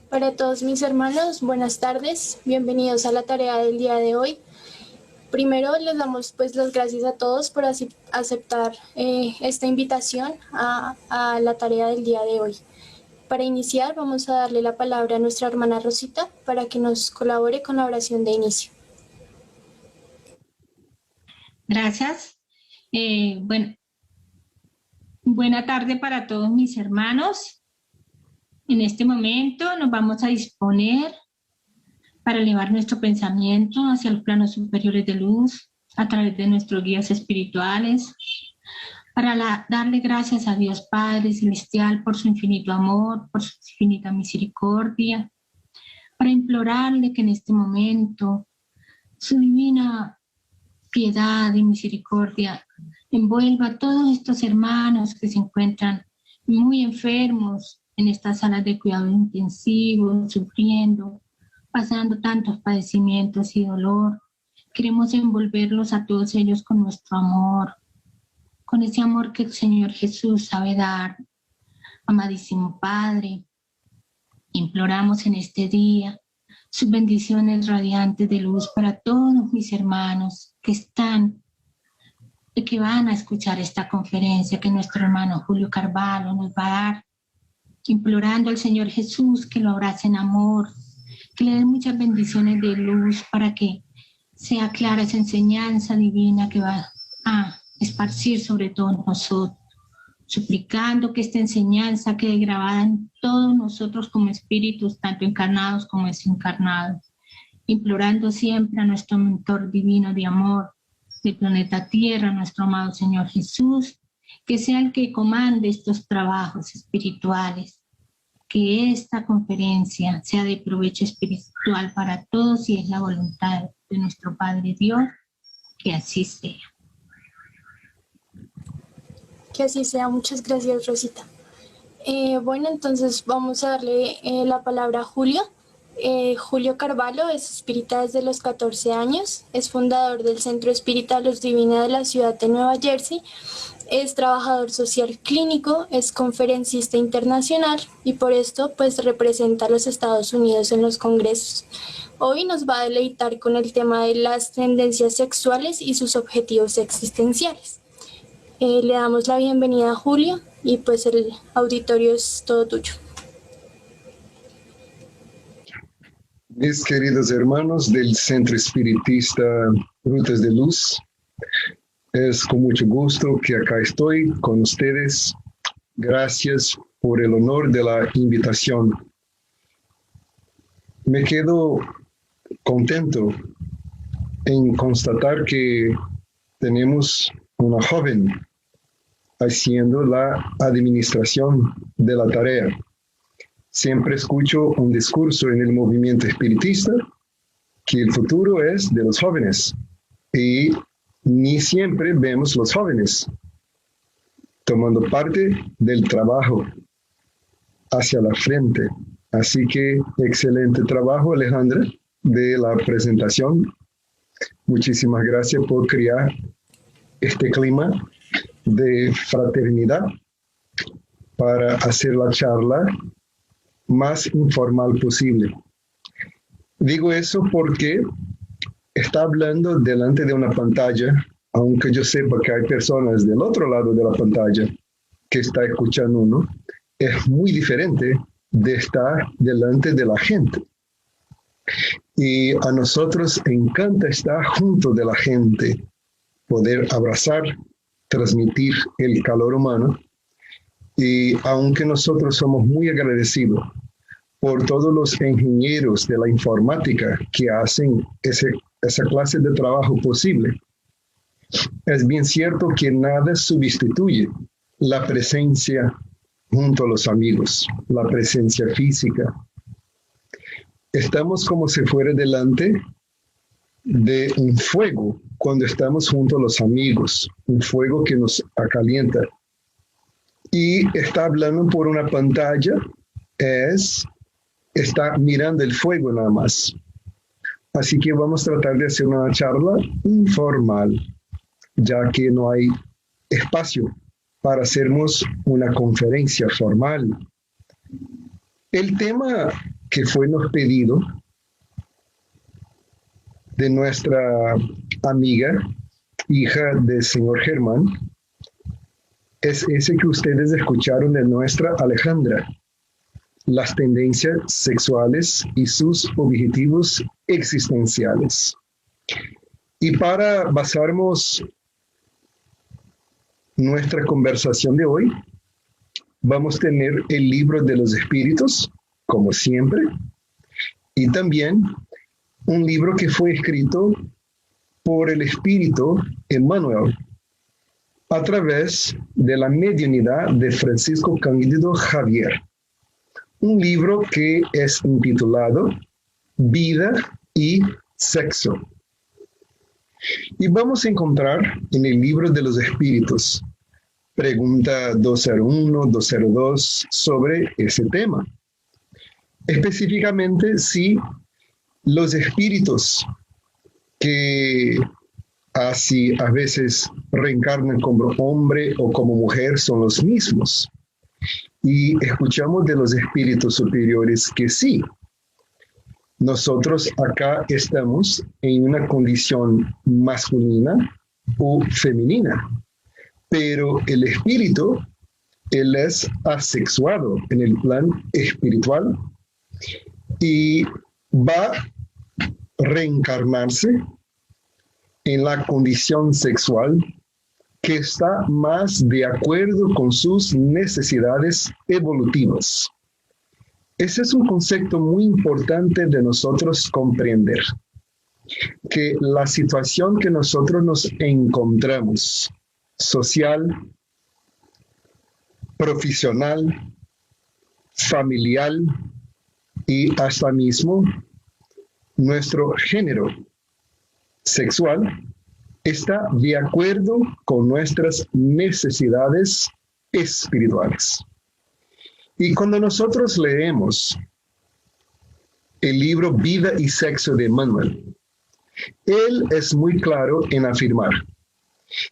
Para todos mis hermanos, buenas tardes, bienvenidos a la tarea del día de hoy. Primero les damos pues las gracias a todos por aceptar esta invitación a la tarea del día de hoy. Para iniciar vamos a darle la palabra a nuestra hermana Rosita para que nos colabore con la oración de inicio. Gracias. Buena tarde para todos mis hermanos. En este momento nos vamos a disponer para elevar nuestro pensamiento hacia los planos superiores de luz a través de nuestros guías espirituales, para darle gracias a Dios Padre Celestial por su infinito amor, por su infinita misericordia, para implorarle que en este momento su divina piedad y misericordia envuelva a todos estos hermanos que se encuentran muy enfermos en estas salas de cuidado intensivo, sufriendo, pasando tantos padecimientos y dolor. Queremos envolverlos a todos ellos con nuestro amor, con ese amor que el Señor Jesús sabe dar. Amadísimo Padre, imploramos en este día sus bendiciones radiantes de luz para todos mis hermanos que van a escuchar esta conferencia que nuestro hermano Julio Carvalho nos va a dar, implorando al Señor Jesús que lo abrace en amor, que le dé muchas bendiciones de luz para que sea clara esa enseñanza divina que va a esparcir sobre todos nosotros, suplicando que esta enseñanza quede grabada en todos nosotros como espíritus, tanto encarnados como desencarnados, implorando siempre a nuestro mentor divino de amor del planeta Tierra, nuestro amado Señor Jesús, que sea el que comande estos trabajos espirituales, que esta conferencia sea de provecho espiritual para todos y es la voluntad de nuestro Padre Dios, que así sea. Que así sea, muchas gracias Rosita. Bueno, entonces vamos a darle la palabra a Julio. Julio Carvalho es espírita desde los 14 años, es fundador del Centro Espírita Luz Divina de la ciudad de Nueva Jersey, es trabajador social clínico, es conferencista internacional y por esto pues representa a los Estados Unidos en los congresos. Hoy nos va a deleitar con el tema de las tendencias sexuales y sus objetivos existenciales. Le damos la bienvenida a Julio y pues el auditorio es todo tuyo. Mis queridos hermanos del Centro Espiritista Rutas de Luz, es con mucho gusto que acá estoy con ustedes. Gracias por el honor de la invitación. Me quedo contento en constatar que tenemos una joven haciendo la administración de la tarea. Siempre escucho un discurso en el movimiento espiritista que el futuro es de los jóvenes y ni siempre vemos los jóvenes tomando parte del trabajo hacia la frente. Así que excelente trabajo, Alejandra, de la presentación. Muchísimas gracias por crear este clima de fraternidad para hacer la charla más informal posible. Digo eso porque está hablando delante de una pantalla, aunque yo sepa que hay personas del otro lado de la pantalla que está escuchando uno, es muy diferente de estar delante de la gente. Y a nosotros encanta estar junto de la gente, poder abrazar, transmitir el calor humano. Y aunque nosotros somos muy agradecidos por todos los ingenieros de la informática que hacen esa clase de trabajo posible, es bien cierto que nada sustituye la presencia junto a los amigos, la presencia física. Estamos como si fuera delante de un fuego cuando estamos junto a los amigos, un fuego que nos acalienta. Y está hablando por una pantalla, está mirando el fuego nada más. Así que vamos a tratar de hacer una charla informal, ya que no hay espacio para hacernos una conferencia formal. El tema que fue nos pedido de nuestra amiga, hija del señor Germán, es ese que ustedes escucharon de nuestra Alejandra, las tendencias sexuales y sus objetivos existenciales. Y para basarnos nuestra conversación de hoy, vamos a tener el libro de los espíritus, como siempre, y también un libro que fue escrito por el espíritu Emmanuel a través de la mediunidad de Francisco Cándido Javier. Un libro que es intitulado Vida y Sexo. Y vamos a encontrar en el libro de los espíritus pregunta 201, 202 sobre ese tema. Específicamente si los espíritus que así a veces reencarnan como hombre o como mujer son los mismos. Y escuchamos de los espíritus superiores que sí. Nosotros acá estamos en una condición masculina o femenina, pero el espíritu, él es asexuado en el plan espiritual y va a reencarnarse en la condición sexual que está más de acuerdo con sus necesidades evolutivas. Ese es un concepto muy importante de nosotros comprender, que la situación que nosotros nos encontramos, social, profesional, familiar y hasta mismo nuestro género sexual, está de acuerdo con nuestras necesidades espirituales. Y cuando nosotros leemos el libro Vida y Sexo de Emmanuel, él es muy claro en afirmar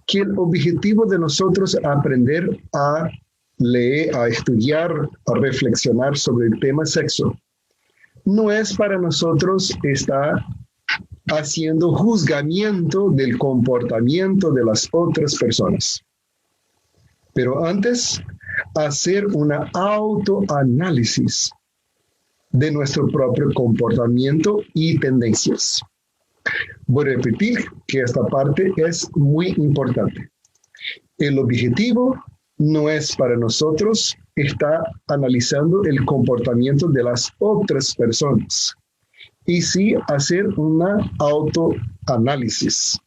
que el objetivo de nosotros es aprender a leer, a estudiar, a reflexionar sobre el tema sexo, no es para nosotros estar haciendo juzgamiento del comportamiento de las otras personas. Pero antes, hacer una autoanálisis de nuestro propio comportamiento y tendencias. Voy a repetir que esta parte es muy importante. El objetivo no es para nosotros estar analizando el comportamiento de las otras personas, y sí hacer una autoanálisis.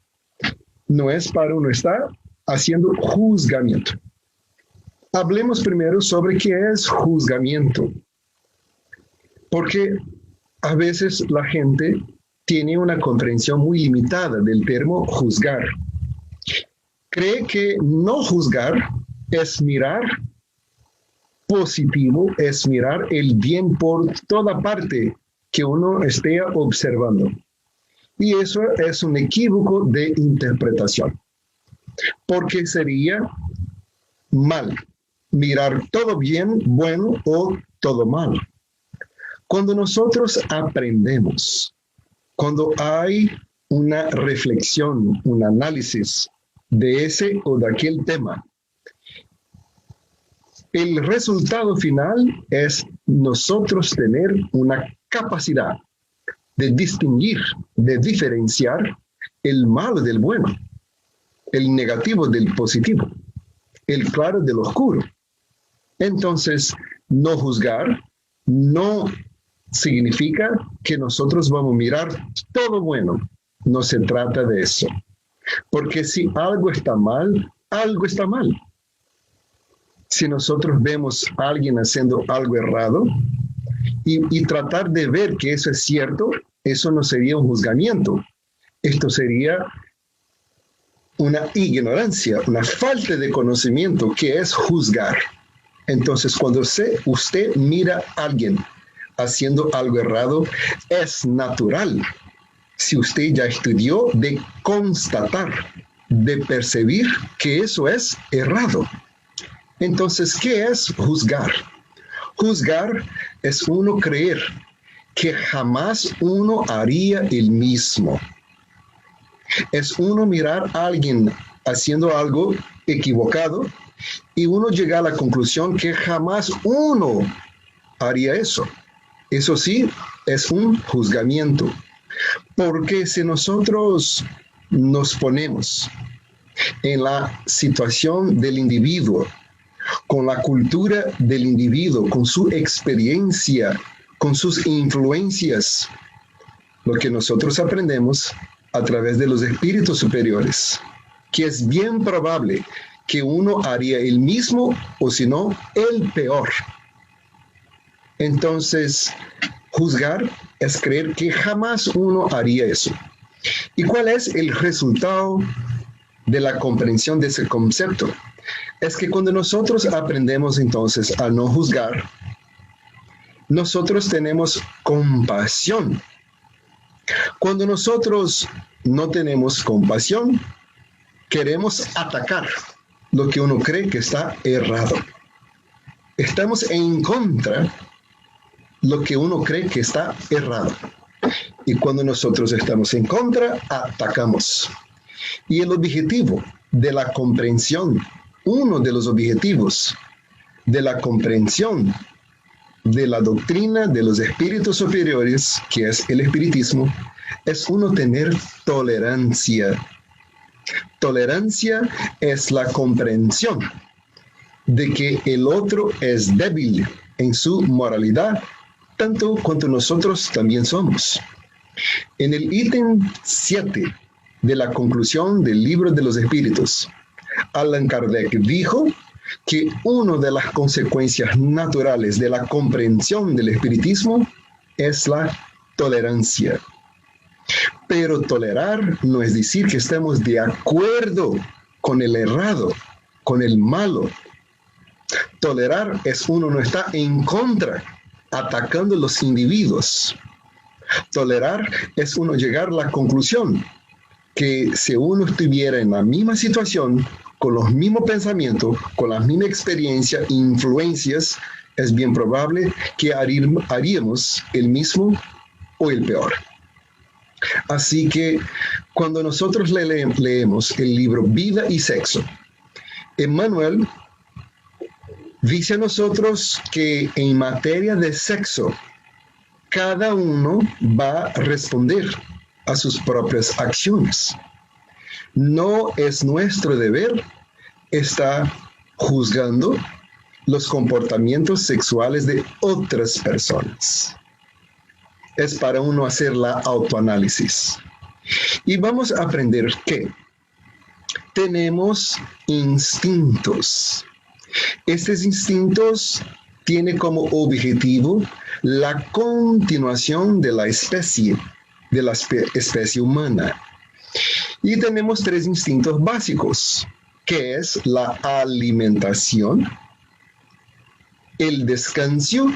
No es para uno estar haciendo juzgamiento. Hablemos primero sobre qué es juzgamiento. Porque a veces la gente tiene una comprensión muy limitada del término juzgar. Cree que no juzgar es mirar positivo, es mirar el bien por toda parte que uno esté observando. Y eso es un equívoco de interpretación, porque sería mal mirar todo bien, bueno o todo mal. Cuando nosotros aprendemos, cuando hay una reflexión, un análisis de ese o de aquel tema, el resultado final es nosotros tener una capacidad de distinguir, de diferenciar el malo del bueno, el negativo del positivo, el claro del oscuro. Entonces, no juzgar no significa que nosotros vamos a mirar todo bueno. No se trata de eso. Porque si algo está mal, algo está mal. Si nosotros vemos a alguien haciendo algo errado y tratar de ver que eso es cierto, eso no sería un juzgamiento. Esto sería una ignorancia, una falta de conocimiento, que es juzgar. Entonces, cuando usted mira a alguien haciendo algo errado, es natural, si usted ya estudió, de constatar, de percibir que eso es errado. Entonces, ¿qué es juzgar? Juzgar es uno creer que jamás uno haría el mismo. Es uno mirar a alguien haciendo algo equivocado y uno llega a la conclusión que jamás uno haría eso. Eso sí, es un juzgamiento. Porque si nosotros nos ponemos en la situación del individuo, con la cultura del individuo, con su experiencia, con sus influencias, lo que nosotros aprendemos a través de los espíritus superiores, que es bien probable que uno haría el mismo o si no, el peor. Entonces, juzgar es creer que jamás uno haría eso. ¿Y cuál es el resultado de la comprensión de ese concepto? Es que cuando nosotros aprendemos entonces a no juzgar, nosotros tenemos compasión. Cuando nosotros no tenemos compasión, queremos atacar lo que uno cree que está errado. Estamos en contra de lo que uno cree que está errado. Y cuando nosotros estamos en contra, atacamos. Y el objetivo de la comprensión, uno de los objetivos de la comprensión de la doctrina de los espíritus superiores, que es el espiritismo, es uno tener tolerancia. Tolerancia es la comprensión de que el otro es débil en su moralidad, tanto cuanto nosotros también somos. En el ítem 7 de la conclusión del Libro de los Espíritus, Allan Kardec dijo que una de las consecuencias naturales de la comprensión del espiritismo es la tolerancia. Pero tolerar no es decir que estemos de acuerdo con el errado, con el malo. Tolerar es uno no está en contra, atacando a los individuos. Tolerar es uno llegar a la conclusión que si uno estuviera en la misma situación, con los mismos pensamientos, con la misma experiencia, influencias, es bien probable que haríamos el mismo o el peor. Así que cuando nosotros leemos el libro Vida y Sexo, Emmanuel dice a nosotros que en materia de sexo, cada uno va a responder a sus propias acciones. No es nuestro deber estar juzgando los comportamientos sexuales de otras personas. Es para uno hacer la autoanálisis. Y vamos a aprender que tenemos instintos. Estos instintos tienen como objetivo la continuación de la especie humana. Y tenemos 3 instintos básicos, que es la alimentación, el descanso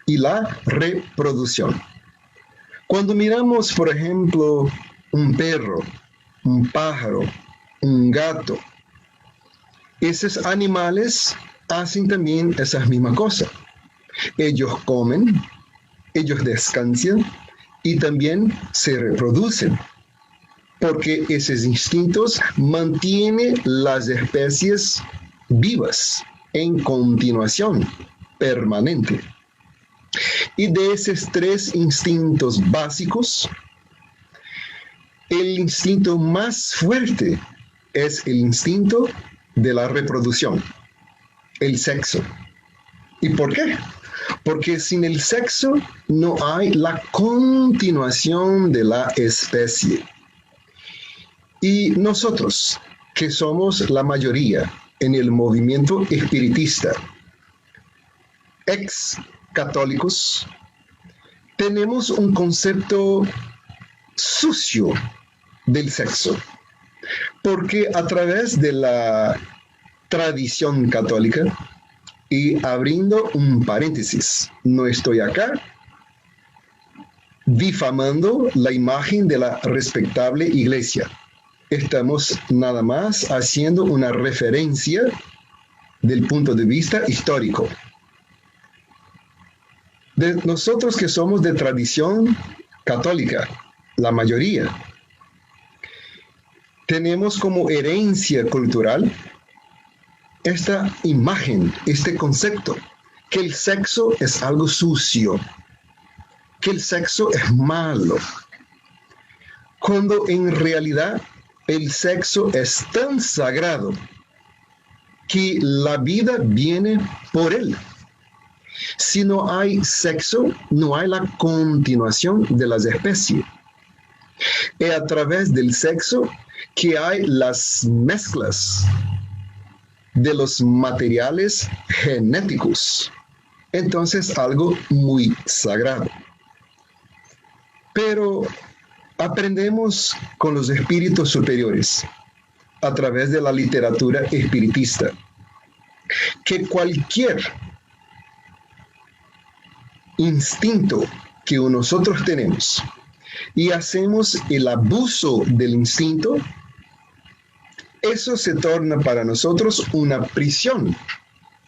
y la reproducción. Cuando miramos, por ejemplo, un perro, un pájaro, un gato, esos animales hacen también esas mismas cosas. Ellos comen, ellos descansan y también se reproducen, porque esos instintos mantienen las especies vivas en continuación permanente. Y de esos 3 instintos básicos, el instinto más fuerte es el instinto de la reproducción, el sexo. ¿Y por qué? Porque sin el sexo no hay la continuación de la especie. Y nosotros, que somos la mayoría en el movimiento espiritista, ex-católicos, tenemos un concepto sucio del sexo, porque a través de la tradición católica, y abriendo un paréntesis, no estoy acá difamando la imagen de la respetable iglesia. Estamos nada más haciendo una referencia del punto de vista histórico. De nosotros que somos de tradición católica, la mayoría, tenemos como herencia cultural esta imagen, este concepto, que el sexo es algo sucio, que el sexo es malo, cuando en realidad el sexo es tan sagrado que la vida viene por él. Si no hay sexo, no hay la continuación de las especies. Es a través del sexo que hay las mezclas de los materiales genéticos. Entonces, algo muy sagrado. Pero aprendemos con los espíritus superiores, a través de la literatura espiritista, que cualquier instinto que nosotros tenemos y hacemos el abuso del instinto, eso se torna para nosotros una prisión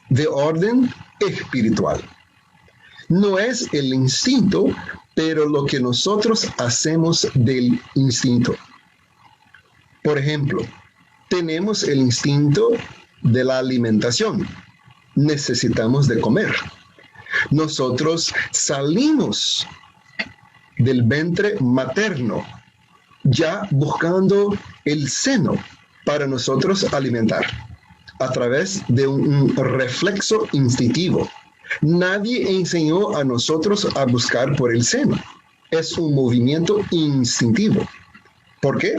de orden espiritual. No es el instinto, pero lo que nosotros hacemos del instinto. Por ejemplo, tenemos el instinto de la alimentación. Necesitamos de comer. Nosotros salimos del vientre materno ya buscando el seno para nosotros alimentar a través de un reflexo instintivo. Nadie enseñó a nosotros a buscar por el seno. Es un movimiento instintivo. ¿Por qué?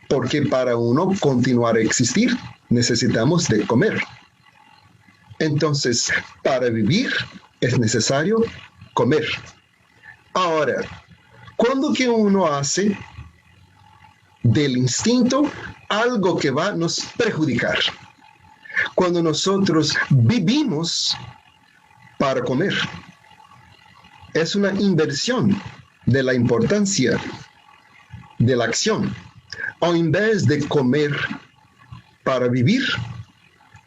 Porque para uno continuar a existir, necesitamos de comer. Entonces, para vivir es necesario comer. Ahora, cuando que uno hace del instinto algo que va a nos perjudicar, cuando nosotros vivimos para comer, es una inversión de la importancia de la acción. O en vez de comer para vivir,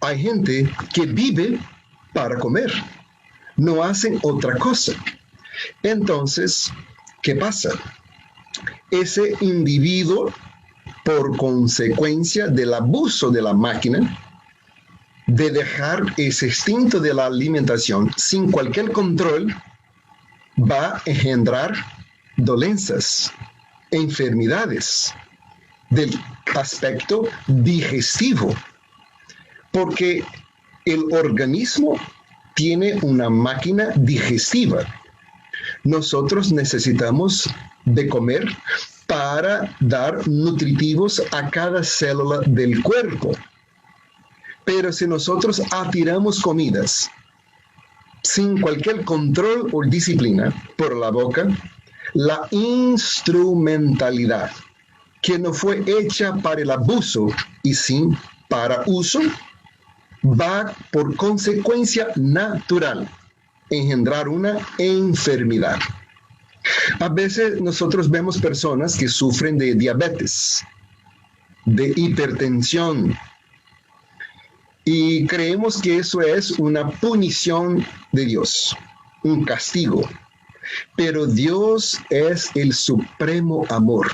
hay gente que vive para comer. No hacen otra cosa. Entonces, ¿qué pasa? Ese individuo, por consecuencia del abuso de la máquina, de dejar ese instinto de la alimentación sin cualquier control, va a engendrar dolencias, enfermedades del aspecto digestivo, porque el organismo tiene una máquina digestiva. Nosotros necesitamos de comer para dar nutritivos a cada célula del cuerpo. Pero si nosotros atiramos comidas sin cualquier control o disciplina por la boca, la instrumentalidad que no fue hecha para el abuso y sin para uso, va por consecuencia natural engendrar una enfermedad. A veces nosotros vemos personas que sufren de diabetes, de hipertensión, y creemos que eso es una punición de Dios, un castigo. Pero Dios es el supremo amor.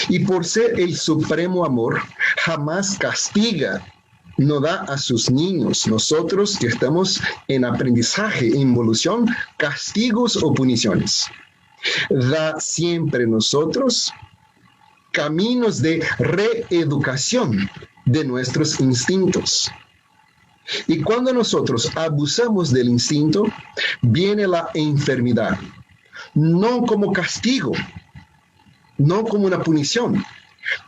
Y por ser el supremo amor, jamás castiga, no da a sus niños, nosotros que estamos en aprendizaje, en evolución, castigos o puniciones. Da siempre nosotros caminos de reeducación de nuestros instintos. Y cuando nosotros abusamos del instinto, viene la enfermedad, no como castigo, no como una punición,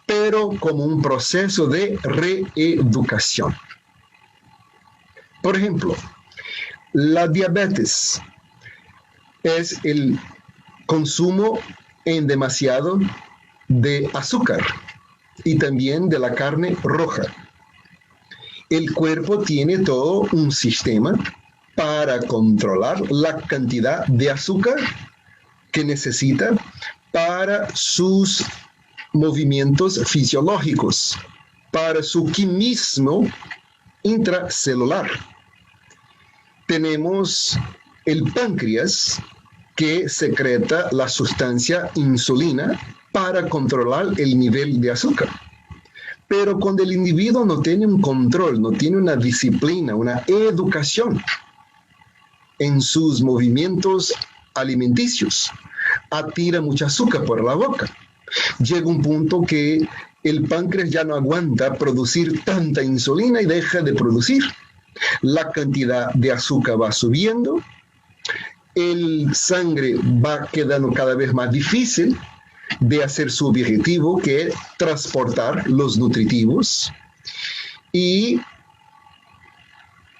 pero como un proceso de reeducación. Por ejemplo, la diabetes es el consumo en demasiado de azúcar y también de la carne roja. El cuerpo tiene todo un sistema para controlar la cantidad de azúcar que necesita para sus movimientos fisiológicos, para su químico intracelular. Tenemos el páncreas que secreta la sustancia insulina para controlar el nivel de azúcar. Pero cuando el individuo no tiene un control, no tiene una disciplina, una educación en sus movimientos alimenticios, atira mucho azúcar por la boca. Llega un punto que el páncreas ya no aguanta producir tanta insulina y deja de producir. La cantidad de azúcar va subiendo, el sangre va quedando cada vez más difícil de hacer su objetivo, que es transportar los nutritivos, y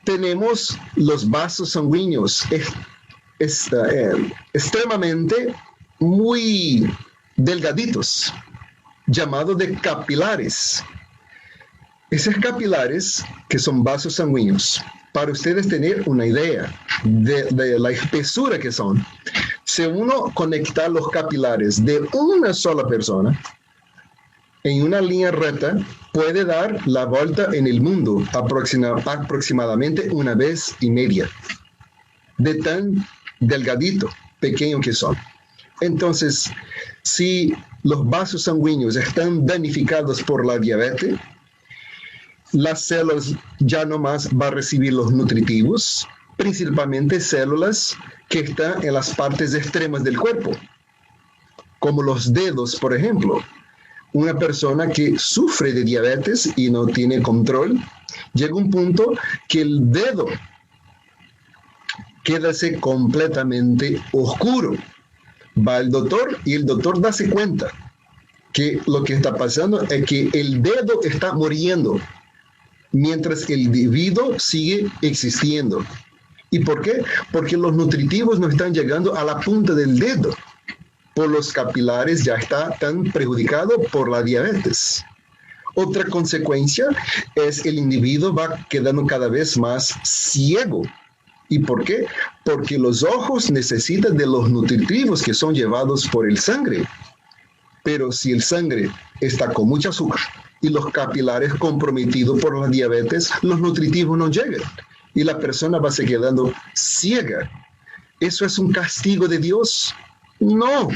tenemos los vasos sanguíneos extremadamente muy delgaditos, llamados de capilares. Esos capilares, que son vasos sanguíneos, para ustedes tener una idea de la espesura que son, si uno conecta los capilares de una sola persona en una línea recta, puede dar la vuelta en el mundo aproximadamente 1,5 veces, de tan delgadito, pequeño que son. Entonces, si los vasos sanguíneos están danificados por la diabetes, las células ya no más van a recibir los nutritivos, principalmente células que están en las partes extremas del cuerpo, como los dedos, por ejemplo. Una persona que sufre de diabetes y no tiene control, llega un punto que el dedo queda completamente oscuro. Va al doctor y el doctor da cuenta que lo que está pasando es que el dedo está muriendo mientras el individuo sigue existiendo. ¿Y por qué? Porque los nutritivos no están llegando a la punta del dedo. Por los capilares ya está tan perjudicado por la diabetes. Otra consecuencia es el individuo va quedando cada vez más ciego. ¿Y por qué? Porque los ojos necesitan de los nutritivos que son llevados por el sangre. Pero si el sangre está con mucho azúcar y los capilares comprometidos por la diabetes, los nutritivos no llegan y la persona va a seguir quedando ciega. ¿Eso es un castigo de Dios? No.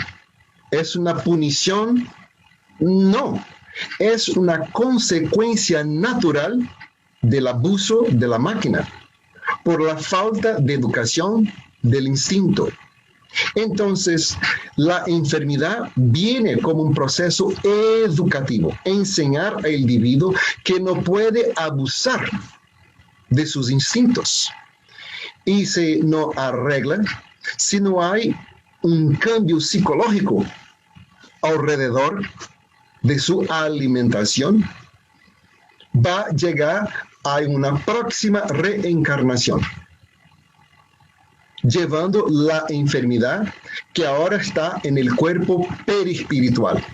¿Es una punición? No. Es una consecuencia natural del abuso de la máquina, por la falta de educación del instinto. Entonces, la enfermedad viene como un proceso educativo, enseñar al individuo que no puede abusar de sus instintos. Y si no arregla, si no hay un cambio psicológico alrededor de su alimentación, va a llegar a una próxima reencarnación, llevando la enfermedad que ahora está en el cuerpo perispiritual,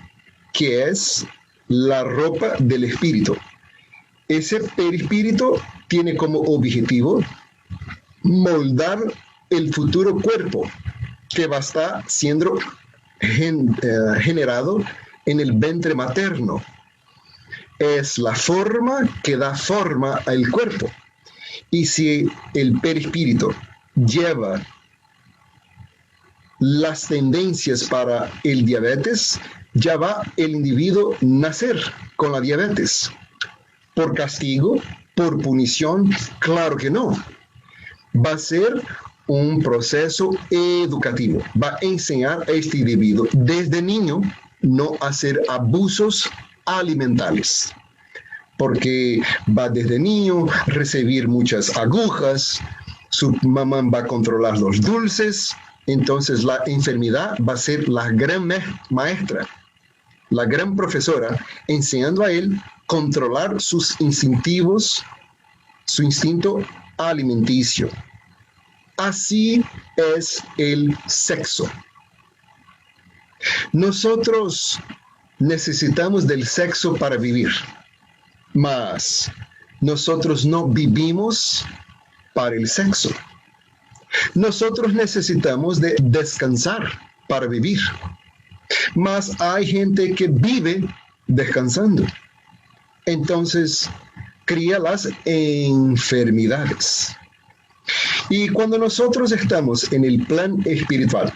que es la ropa del espíritu. Ese perispíritu tiene como objetivo moldar el futuro cuerpo que va a estar siendo generado en el vientre materno. Es la forma que da forma al cuerpo. Y si el perispíritu lleva las tendencias para el diabetes, ya va el individuo nacer con la diabetes. ¿Por castigo? ¿Por punición? Claro que no. Va a ser un proceso educativo. Va a enseñar a este individuo desde niño no hacer abusos alimentarios, porque va desde niño a recibir muchas agujas, su mamá va a controlar los dulces, entonces la enfermedad va a ser la gran maestra, la gran profesora, enseñando a él controlar sus instintivos, su instinto alimenticio. Así es el sexo. Nosotros necesitamos del sexo para vivir, mas nosotros no vivimos para el sexo. Nosotros necesitamos de descansar para vivir, mas hay gente que vive descansando. Entonces, cría las enfermedades. Y cuando nosotros estamos en el plan espiritual,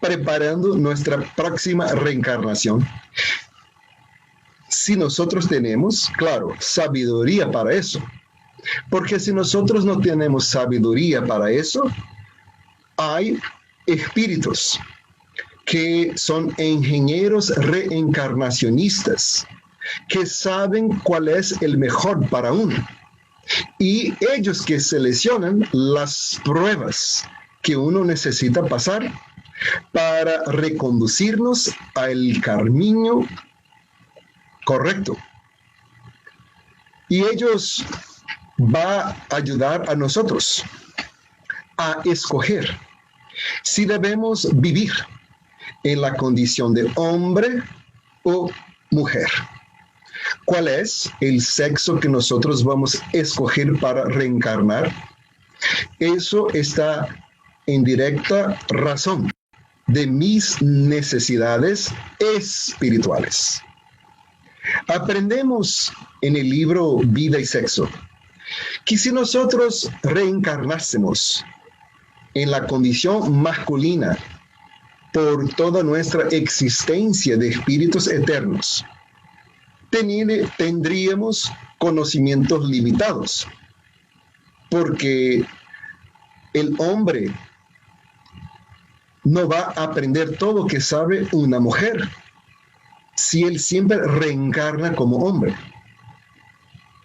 preparando nuestra próxima reencarnación, si nosotros tenemos, claro, sabiduría para eso, porque si nosotros no tenemos sabiduría para eso, hay espíritus que son ingenieros reencarnacionistas, que saben cuál es el mejor para uno. Y ellos que seleccionan las pruebas que uno necesita pasar para reconducirnos al camino correcto. Y ellos van a ayudar a nosotros a escoger si debemos vivir en la condición de hombre o mujer. ¿Cuál es el sexo que nosotros vamos a escoger para reencarnar? Eso está en directa razón de mis necesidades espirituales. Aprendemos en el libro Vida y Sexo que si nosotros reencarnásemos en la condición masculina por toda nuestra existencia de espíritus eternos, tendríamos conocimientos limitados, porque el hombre no va a aprender todo lo que sabe una mujer si él siempre reencarna como hombre.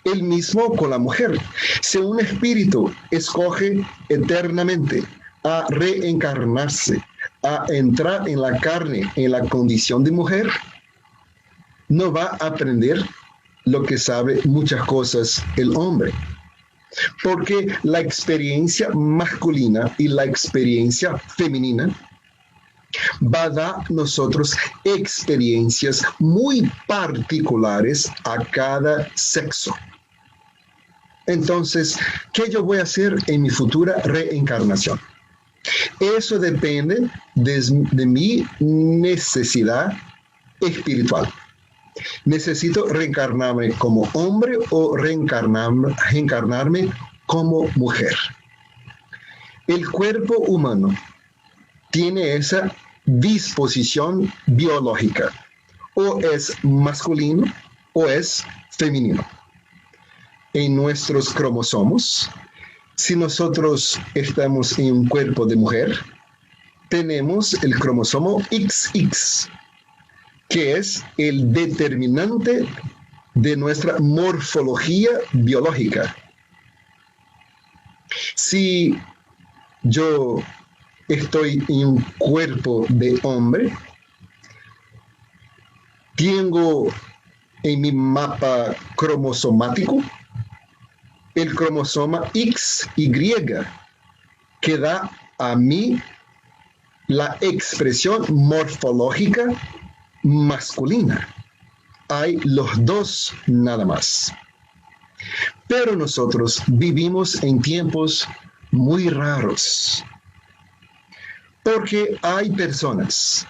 El mismo con la mujer. Si un espíritu escoge eternamente a reencarnarse, a entrar en la carne, en la condición de mujer, no va a aprender lo que sabe muchas cosas el hombre. Porque la experiencia masculina y la experiencia femenina va a dar a nosotros experiencias muy particulares a cada sexo. Entonces, ¿qué yo voy a hacer en mi futura reencarnación? Eso depende de mi necesidad espiritual. ¿Necesito reencarnarme como hombre o reencarnarme como mujer? El cuerpo humano tiene esa disposición biológica. O es masculino o es femenino. En nuestros cromosomos, si nosotros estamos en un cuerpo de mujer, tenemos el cromosoma XX, que es el determinante de nuestra morfología biológica. Si yo estoy en un cuerpo de hombre, tengo en mi mapa cromosomático el cromosoma XY, que da a mí la expresión morfológica masculina. Hay los dos nada más. Pero nosotros vivimos en tiempos muy raros, porque hay personas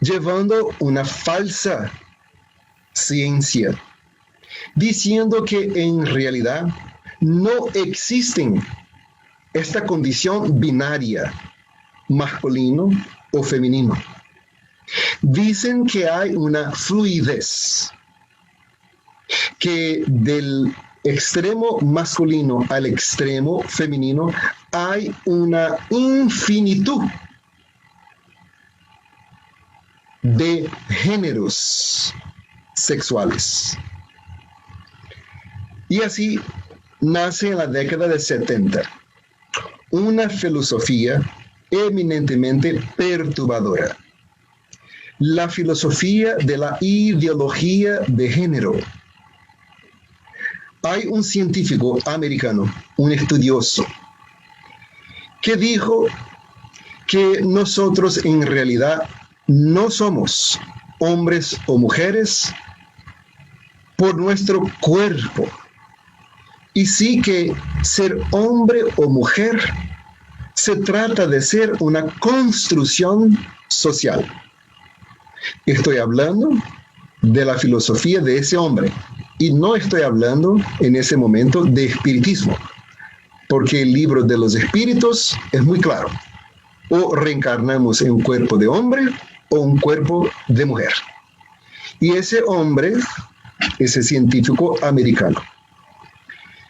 llevando una falsa ciencia, diciendo que en realidad no existen esta condición binaria, masculino o femenino. Dicen que hay una fluidez, que del extremo masculino al extremo femenino hay una infinitud de géneros sexuales. Y así nace en la década de 70 una filosofía eminentemente perturbadora, la filosofía de la ideología de género. Hay un científico americano, un estudioso, que dijo que nosotros en realidad no somos hombres o mujeres por nuestro cuerpo, y sí que ser hombre o mujer se trata de ser una construcción social. Estoy hablando de la filosofía de ese hombre y no estoy hablando en ese momento de espiritismo, porque el libro de los espíritus es muy claro. O reencarnamos en un cuerpo de hombre o un cuerpo de mujer. Y ese hombre, ese científico americano,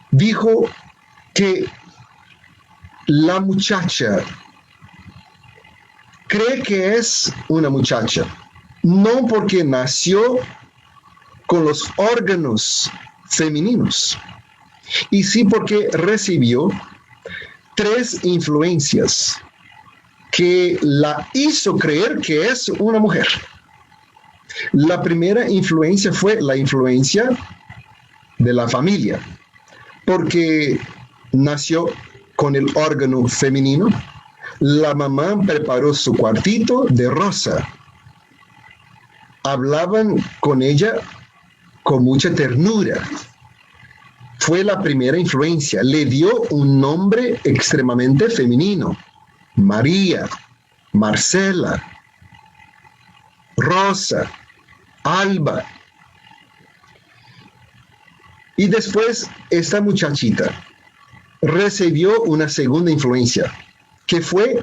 dijo que la muchacha cree que es una muchacha, no porque nació con los órganos femeninos, y sí porque recibió 3 influencias que la hizo creer que es una mujer. La primera influencia fue la influencia de la familia, porque nació con el órgano femenino. La mamá preparó su cuartito de rosa. Hablaban con ella con mucha ternura. Fue la primera influencia. Le dio un nombre extremadamente femenino. María, Marcela, Rosa, Alba. Y después esta muchachita recibió una segunda influencia, que fue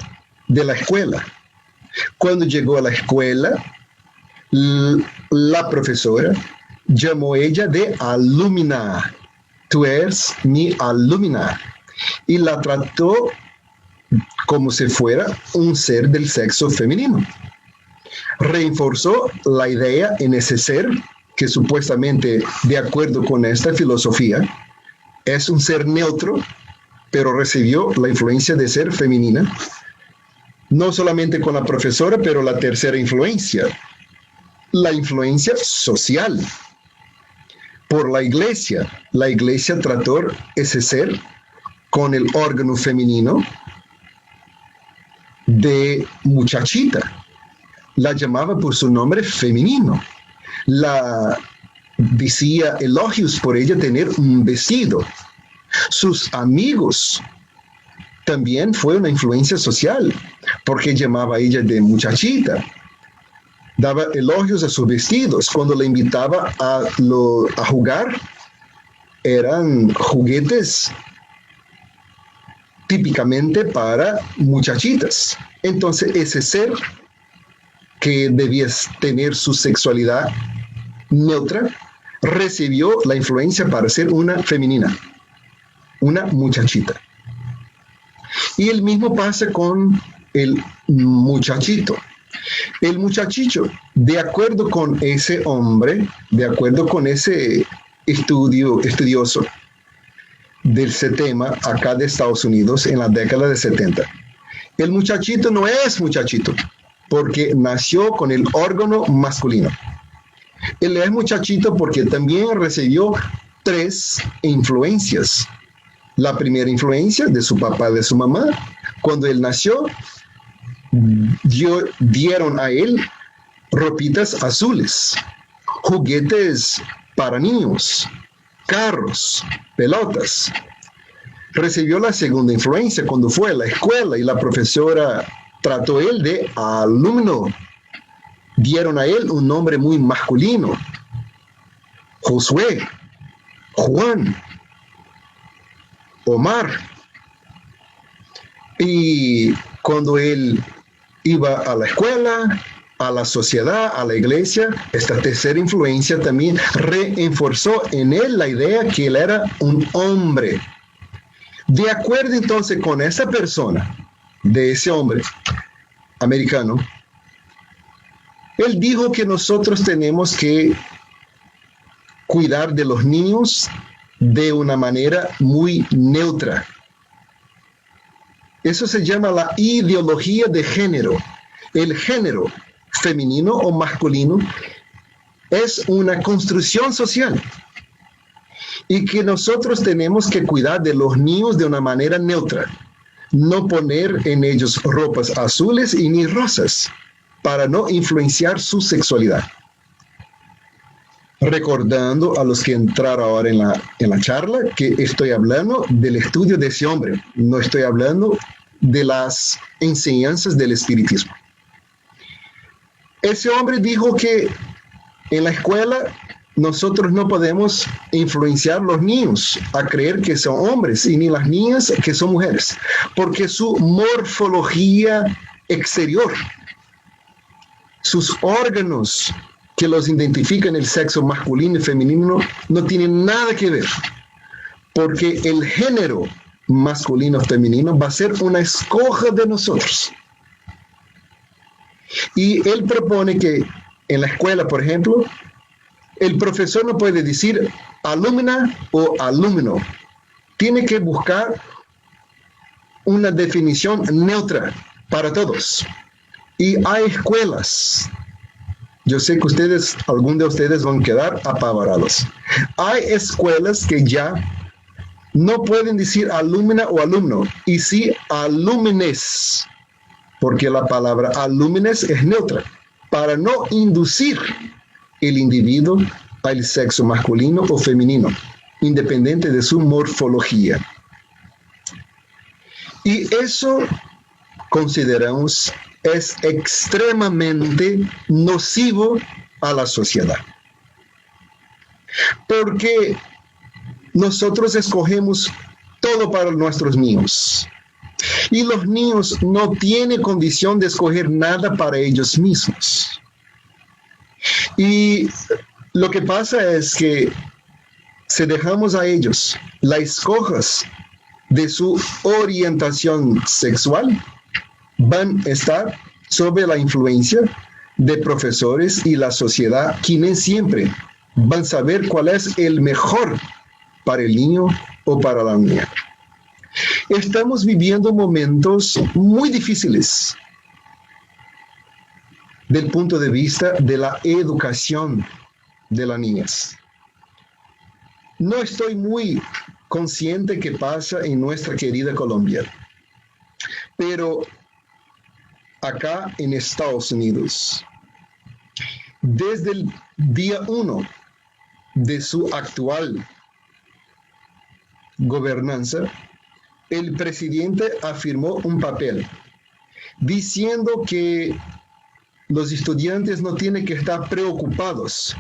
de la escuela. Cuando llegó a la escuela, la profesora llamó a ella de alumna. Tú eres mi alumna. Y la trató como si fuera un ser del sexo femenino. Reforzó la idea en ese ser que supuestamente, de acuerdo con esta filosofía, es un ser neutro, pero recibió la influencia de ser femenina. No solamente con la profesora, pero la tercera influencia, la influencia social. Por la iglesia. La iglesia trató ese ser con el órgano femenino de muchachita. La llamaba por su nombre femenino. La decía elogios por ella tener un vestido. Sus amigos también fue una influencia social, porque llamaba a ella de muchachita. Daba elogios a sus vestidos. Cuando la invitaba a jugar, eran juguetes típicamente para muchachitas. Entonces ese ser que debía tener su sexualidad neutra, recibió la influencia para ser una femenina, una muchachita. Y el mismo pasa con el muchachito. El muchachito, de acuerdo con ese hombre, de acuerdo con ese estudioso del tema acá de Estados Unidos en la década de 70, el muchachito no es muchachito, porque nació con el órgano masculino. Él es muchachito porque también recibió 3 influencias. La primera influencia de su papá, de su mamá. Cuando él nació, dieron a él ropitas azules, juguetes para niños, carros, pelotas. Recibió la segunda influencia cuando fue a la escuela y la profesora trató a él de alumno. Dieron a él un nombre muy masculino: Josué, Juan, Omar. Y cuando él iba a la escuela, a la sociedad, a la iglesia, esta tercera influencia también reforzó en él la idea que él era un hombre. De acuerdo entonces con esa persona, de ese hombre americano, él dijo que nosotros tenemos que cuidar de los niños de una manera muy neutra. Eso se llama la ideología de género. El género femenino o masculino es una construcción social y que nosotros tenemos que cuidar de los niños de una manera neutra. No poner en ellos ropas azules y ni rosas para no influenciar su sexualidad. Recordando a los que entraron ahora en la charla que estoy hablando del estudio de ese hombre, no estoy hablando de las enseñanzas del espiritismo. Ese hombre dijo que en la escuela nosotros no podemos influenciar a los niños a creer que son hombres y ni las niñas que son mujeres, porque su morfología exterior, sus órganos que los identifican el sexo masculino y femenino no tienen nada que ver, porque el género masculino o femenino va a ser una escoja de nosotros. Y él propone que en la escuela, por ejemplo, el profesor no puede decir alumna o alumno. Tiene que buscar una definición neutra para todos. Y hay escuelas. Yo sé que ustedes, algunos de ustedes van a quedar apavorados. Hay escuelas que ya no pueden decir alumna o alumno, y sí alúmenes, porque la palabra alúmenes es neutra, para no inducir el individuo al sexo masculino o femenino, independiente de su morfología. Y eso, consideramos, es extremadamente nocivo a la sociedad. Porque nosotros escogemos todo para nuestros niños. Y los niños no tienen condición de escoger nada para ellos mismos. Y lo que pasa es que si dejamos a ellos las escojas de su orientación sexual, van a estar sobre la influencia de profesores y la sociedad, quienes siempre van a saber cuál es el mejor para el niño o para la niña. Estamos viviendo momentos muy difíciles del punto de vista de la educación de las niñas. No estoy muy consciente qué pasa en nuestra querida Colombia, pero acá en Estados Unidos, desde el día 1 de su actual gobernanza, el presidente afirmó un papel diciendo que los estudiantes no tienen que estar preocupados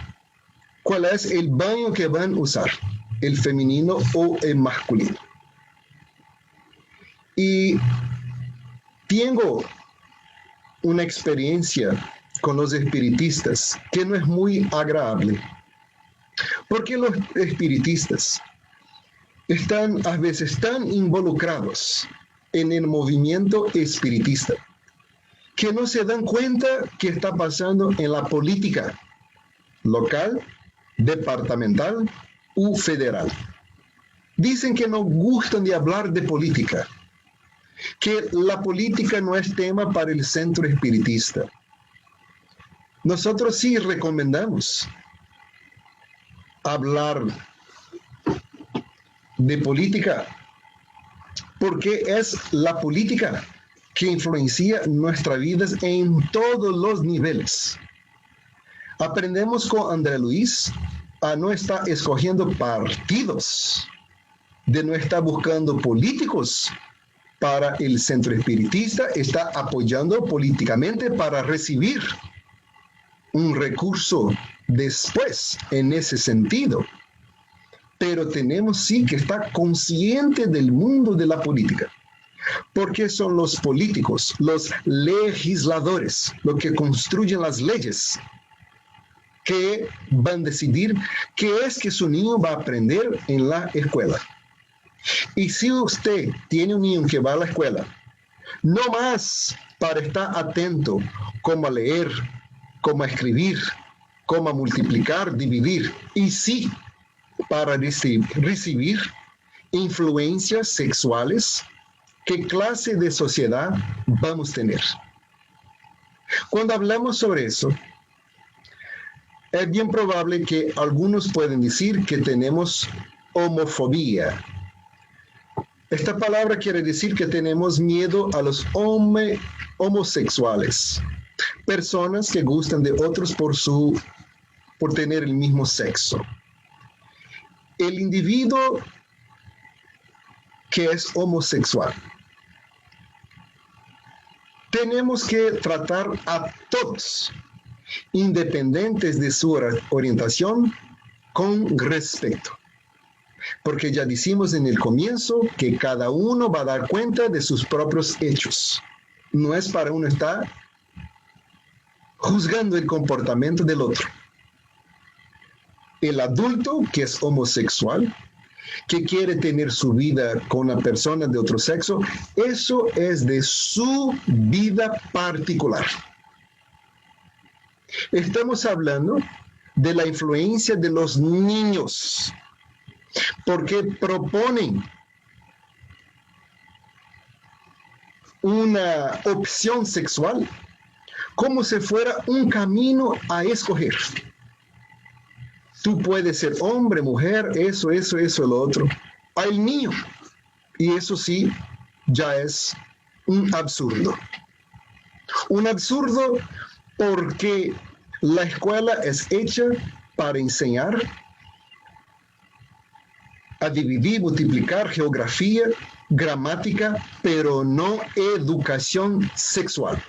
cuál es el baño que van a usar, el femenino o el masculino. Y tengo una experiencia con los espiritistas que no es muy agradable, porque los espiritistas están a veces tan involucrados en el movimiento espiritista que no se dan cuenta que está pasando en la política local, departamental u federal. Dicen que no gustan de hablar de política, que la política no es tema para el centro espiritista. Nosotros sí recomendamos hablar de política, porque es la política que influencia nuestras vidas en todos los niveles. Aprendemos con André Luis a no estar escogiendo partidos, de no estar buscando políticos para el centro espiritista, está apoyando políticamente para recibir un recurso después en ese sentido. Pero tenemos sí que estar conscientes del mundo de la política, porque son los políticos, los legisladores, los que construyen las leyes, que van a decidir qué es que su niño va a aprender en la escuela. Y si usted tiene un niño que va a la escuela, no más para estar atento cómo a leer, cómo a escribir, cómo a multiplicar, dividir, y sí para recibir influencias sexuales, ¿qué clase de sociedad vamos a tener? Cuando hablamos sobre eso, es bien probable que algunos pueden decir que tenemos homofobia. Esta palabra quiere decir que tenemos miedo a los homosexuales, personas que gustan de otros por tener el mismo sexo. El individuo que es homosexual, tenemos que tratar a todos, independientes de su orientación, con respeto. Porque ya dijimos en el comienzo que cada uno va a dar cuenta de sus propios hechos. No es para uno estar juzgando el comportamiento del otro. El adulto que es homosexual, que quiere tener su vida con una persona de otro sexo, eso es de su vida particular. Estamos hablando de la influencia de los niños, porque proponen una opción sexual como si fuera un camino a escoger. Tú puedes ser hombre, mujer, eso, lo otro. Al niño. Y eso sí, ya es un absurdo. Un absurdo porque la escuela es hecha para enseñar a dividir, multiplicar, geografía, gramática, pero no educación sexual.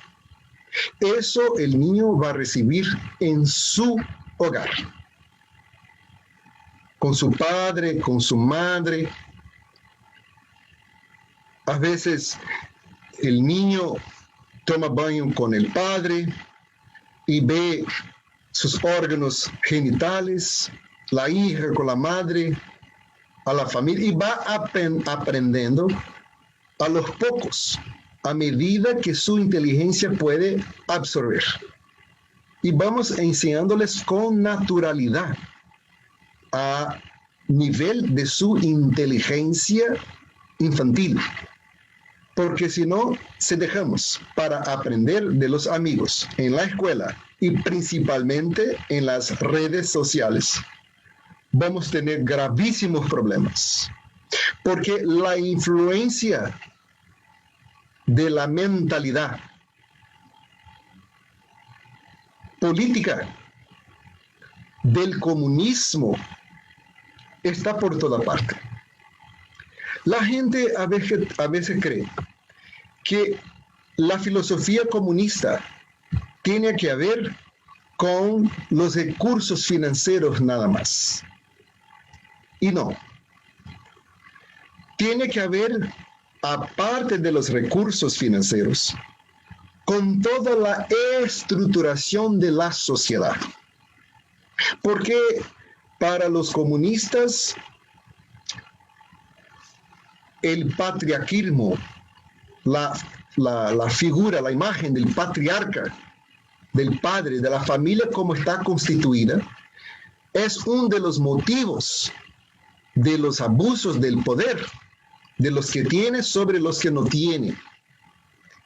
Eso el niño va a recibir en su hogar. Con su padre, con su madre. A veces el niño toma baño con el padre y ve sus órganos genitales, la hija con la madre, a la familia, y va aprendiendo a los pocos, a medida que su inteligencia puede absorber. Y vamos enseñándoles con naturalidad, a nivel de su inteligencia infantil. Porque si no, si dejamos para aprender de los amigos en la escuela y principalmente en las redes sociales, vamos a tener gravísimos problemas. Porque la influencia de la mentalidad política del comunismo está por toda parte. La gente a veces cree que la filosofía comunista tiene que ver con los recursos financieros nada más. Y no. Tiene que haber, aparte de los recursos financieros, con toda la estructuración de la sociedad. Porque para los comunistas, el patriarquismo, la figura, la imagen del patriarca, del padre, de la familia como está constituida, es uno de los motivos de los abusos del poder, de los que tiene sobre los que no tienen.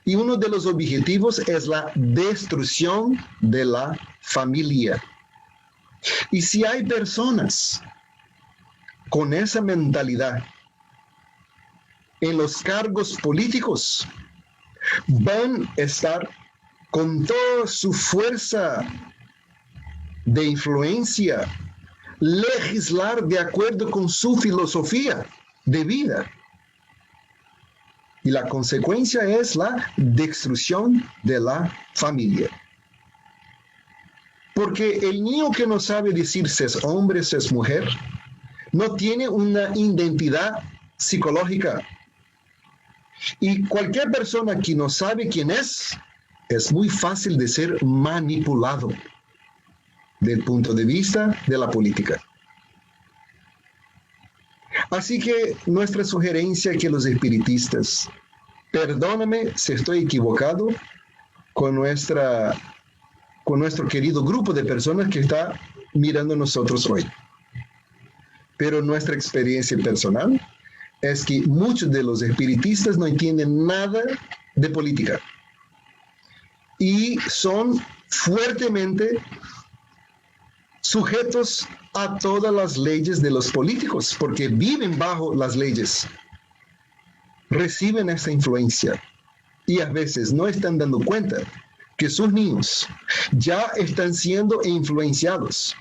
Y uno de los objetivos es la destrucción de la familia. Y si hay personas con esa mentalidad en los cargos políticos, van a estar con toda su fuerza de influencia, legislar de acuerdo con su filosofía de vida. Y la consecuencia es la destrucción de la familia. Porque el niño que no sabe decir si es hombre, si es mujer, no tiene una identidad psicológica. Y cualquier persona que no sabe quién es muy fácil de ser manipulado desde el punto de vista de la política. Así que nuestra sugerencia es que los espiritistas, perdóname si estoy equivocado con nuestro querido grupo de personas que está mirando a nosotros hoy. Pero nuestra experiencia personal es que muchos de los espiritistas no entienden nada de política y son fuertemente sujetos a todas las leyes de los políticos, porque viven bajo las leyes, reciben esa influencia y a veces no están dando cuenta que sus niños ya están siendo influenciados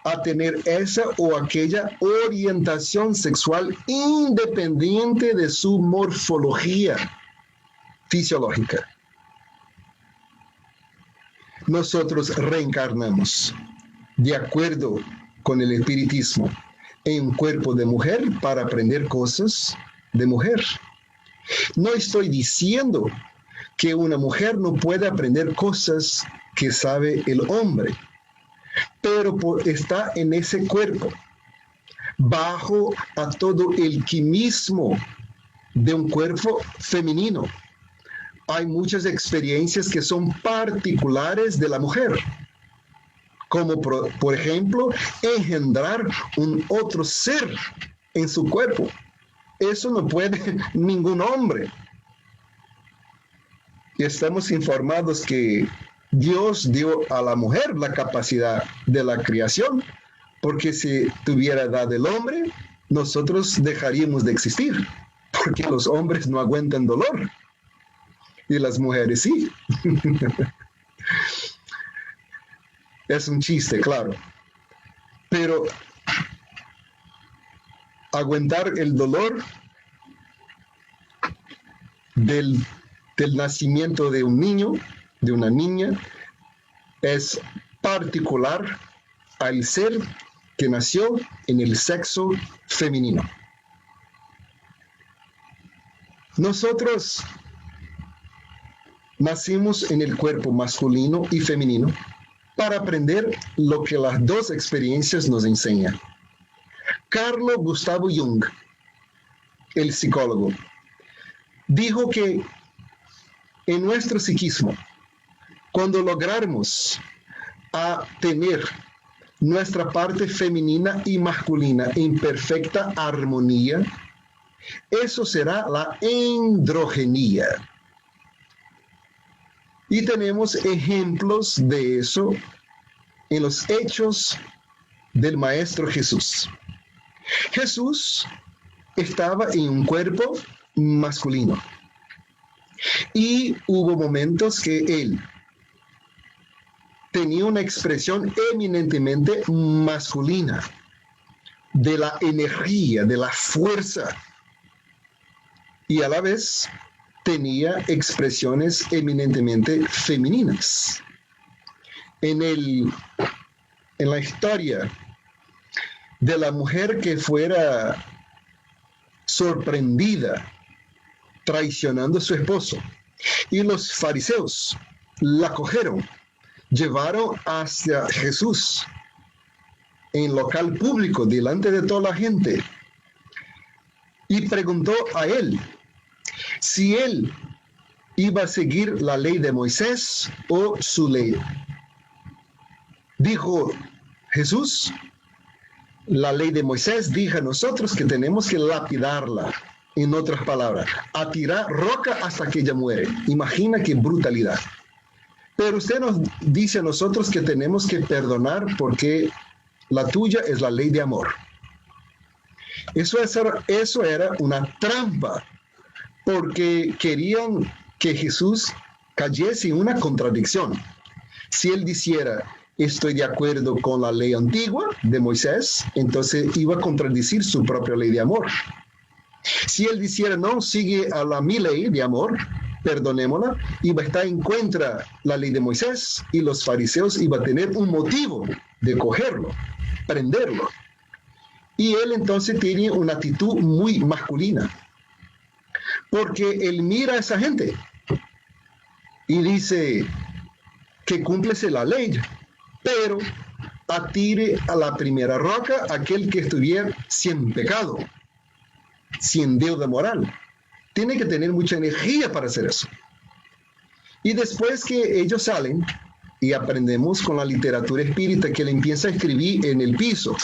a tener esa o aquella orientación sexual independiente de su morfología fisiológica. Nosotros reencarnamos de acuerdo con el espiritismo en un cuerpo de mujer para aprender cosas de mujer. No estoy diciendo que una mujer no puede aprender cosas que sabe el hombre, pero está en ese cuerpo, bajo a todo el quimismo de un cuerpo femenino. Hay muchas experiencias que son particulares de la mujer, como por ejemplo, engendrar un otro ser en su cuerpo. Eso no puede ningún hombre. Y estamos informados que Dios dio a la mujer la capacidad de la creación, porque si tuviera edad del hombre, nosotros dejaríamos de existir, porque los hombres no aguantan dolor y las mujeres sí. Es un chiste, claro, pero aguantar el dolor del nacimiento de un niño, de una niña, es particular al ser que nació en el sexo femenino. Nosotros nacimos en el cuerpo masculino y femenino para aprender lo que las dos experiencias nos enseñan. Carl Gustav Jung, el psicólogo, dijo que en nuestro psiquismo, cuando logramos tener nuestra parte femenina y masculina en perfecta armonía, eso será la androgenía. Y tenemos ejemplos de eso en los hechos del Maestro Jesús. Jesús estaba en un cuerpo masculino y hubo momentos que él tenía una expresión eminentemente masculina de la energía, de la fuerza, y a la vez tenía expresiones eminentemente femeninas. En la historia de la mujer que fuera sorprendida traicionando a su esposo, y los fariseos la cogieron, llevaron hacia Jesús en local público, delante de toda la gente, y preguntó a él si él iba a seguir la ley de Moisés o su ley. Dijo Jesús, la ley de Moisés dijo a nosotros que tenemos que lapidarla, en otras palabras, a tirar roca hasta que ella muere. Imagina qué brutalidad. Pero usted nos dice a nosotros que tenemos que perdonar porque la tuya es la ley de amor. Eso era una trampa, porque querían que Jesús cayese en una contradicción. Si él dijera, estoy de acuerdo con la ley antigua de Moisés, entonces iba a contradecir su propia ley de amor. Si él dijera, no, sigue a mi ley de amor, perdonémosla, iba a estar en contra de la ley de Moisés, y los fariseos iban a tener un motivo de cogerlo, prenderlo. Y él entonces tiene una actitud muy masculina, porque él mira a esa gente y dice que cúmplese la ley, pero atire a la primera roca aquel que estuviera sin pecado, sin deuda moral. Tiene que tener mucha energía para hacer eso. Y después que ellos salen, y aprendemos con la literatura espírita que él empieza a escribir en el piso,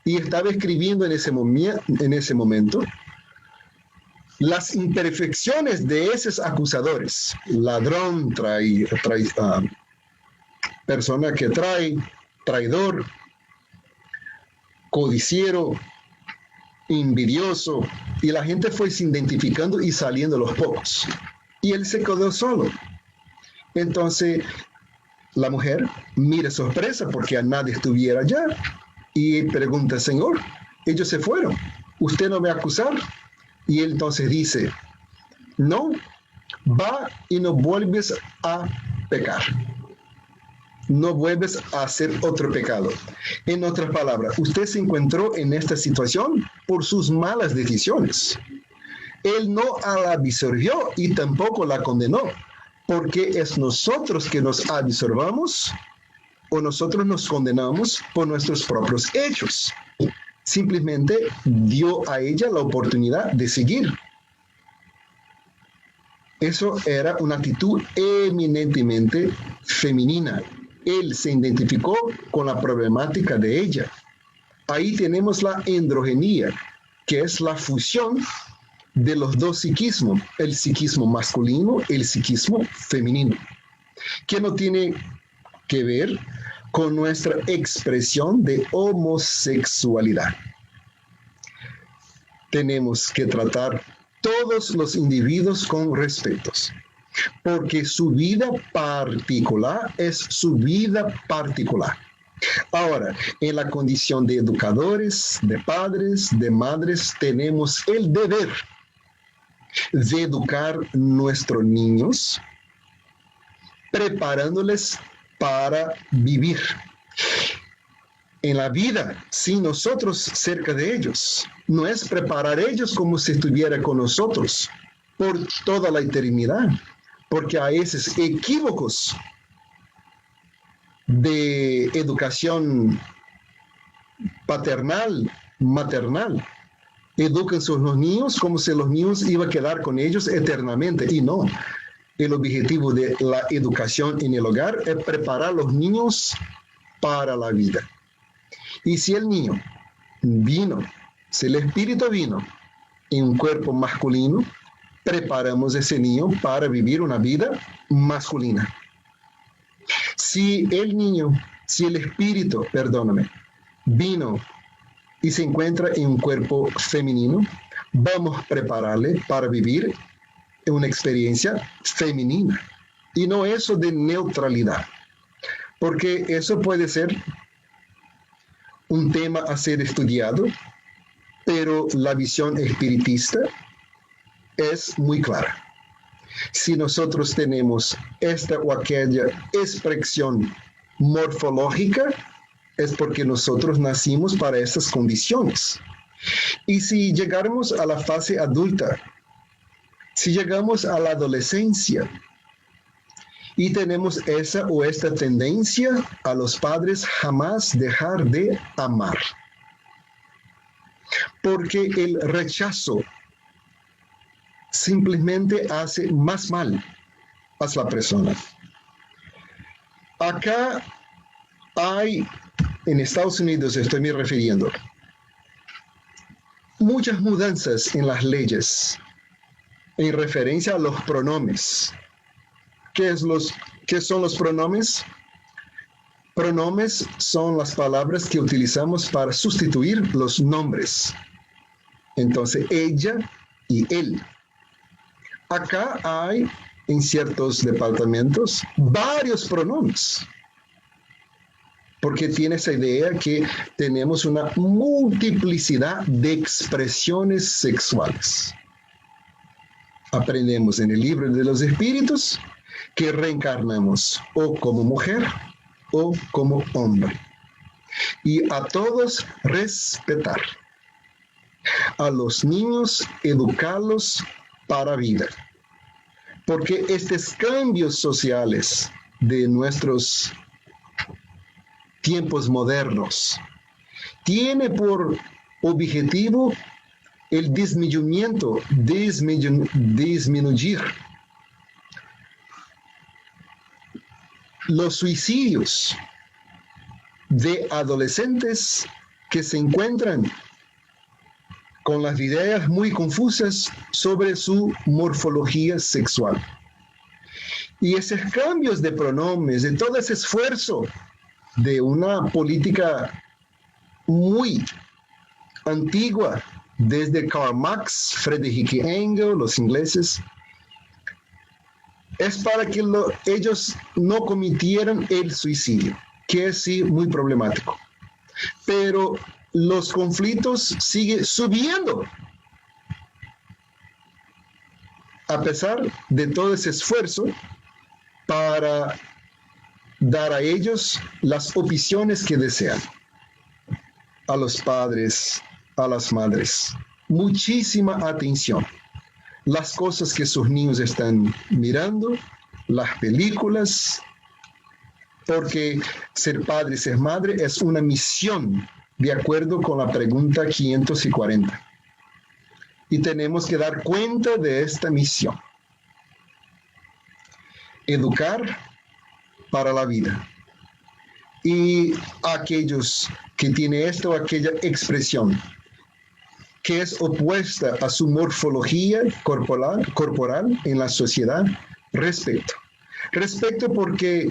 y estaba escribiendo en ese momento las imperfecciones de esos acusadores, ladrón, persona que traidor, codiciero, envidioso, y la gente fue se identificando y saliendo los pocos, y él se quedó solo. Entonces la mujer mira sorpresa porque a nadie estuviera allá y pregunta, Señor, ellos se fueron, ¿usted no me va a acusar? Y él entonces dice, no, va y no vuelves a pecar. no vuelves a hacer otro pecado. En otras palabras, usted se encontró en esta situación por sus malas decisiones. Él no la absorbió y tampoco la condenó, porque es nosotros que nos absorbamos o nosotros nos condenamos por nuestros propios hechos. Simplemente dio a ella la oportunidad de seguir. Eso era una actitud eminentemente femenina. Él se identificó con la problemática de ella. Ahí tenemos la androgenía, que es la fusión de los dos psiquismos, el psiquismo masculino y el psiquismo femenino, que no tiene que ver con nuestra expresión de homosexualidad. Tenemos que tratar todos los individuos con respeto, porque su vida particular es su vida particular. Ahora, en la condición de educadores, de padres, de madres, tenemos el deber de educar a nuestros niños, preparándoles para vivir en la vida sin nosotros cerca de ellos. No es preparar a ellos como si estuviera con nosotros por toda la eternidad, porque hay esos equívocos de educación paternal, maternal. Educan a sus niños como si los niños iban a quedar con ellos eternamente, y no. El objetivo de la educación en el hogar es preparar a los niños para la vida. Y si el niño vino, si el espíritu vino en un cuerpo masculino, preparamos a ese niño para vivir una vida masculina. Si el espíritu, vino y se encuentra en un cuerpo femenino, vamos a prepararle para vivir una experiencia femenina. Y no eso de neutralidad, porque eso puede ser un tema a ser estudiado, pero la visión espiritista es muy clara. Si nosotros tenemos esta o aquella expresión morfológica, es porque nosotros nacimos para esas condiciones. Y si llegáramos a la fase adulta, si llegamos a la adolescencia y tenemos esa o esta tendencia, a los padres jamás dejar de amar. Porque el rechazo simplemente hace más mal a la persona. Acá hay, en Estados Unidos estoy me refiriendo, muchas mudanzas en las leyes en referencia a los pronombres. ¿Qué son los pronombres? Pronombres son las palabras que utilizamos para sustituir los nombres. Entonces, ella y él. Acá hay, en ciertos departamentos, varios pronombres. Porque tiene esa idea que tenemos una multiplicidad de expresiones sexuales. Aprendemos en el libro de los espíritus que reencarnamos o como mujer o como hombre. Y a todos respetar. A los niños educarlos para vida. Porque estos cambios sociales de nuestros tiempos modernos tiene por objetivo el disminuir los suicidios de adolescentes que se encuentran con las ideas muy confusas sobre su morfología sexual. Y esos cambios de pronombres, de todo ese esfuerzo de una política muy antigua, desde Karl Marx, Friedrich Engels, los ingleses, es para que ellos no cometieran el suicidio, que es sí muy problemático. Pero los conflictos siguen subiendo, a pesar de todo ese esfuerzo para dar a ellos las opciones que desean. A los padres, a las madres, muchísima atención. Las cosas que sus niños están mirando, las películas, porque ser padre y ser madre es una misión, de acuerdo con la pregunta 540. Y tenemos que dar cuenta de esta misión. Educar para la vida. Y aquellos que tienen esta o aquella expresión que es opuesta a su morfología corporal en la sociedad, respeto. Respeto porque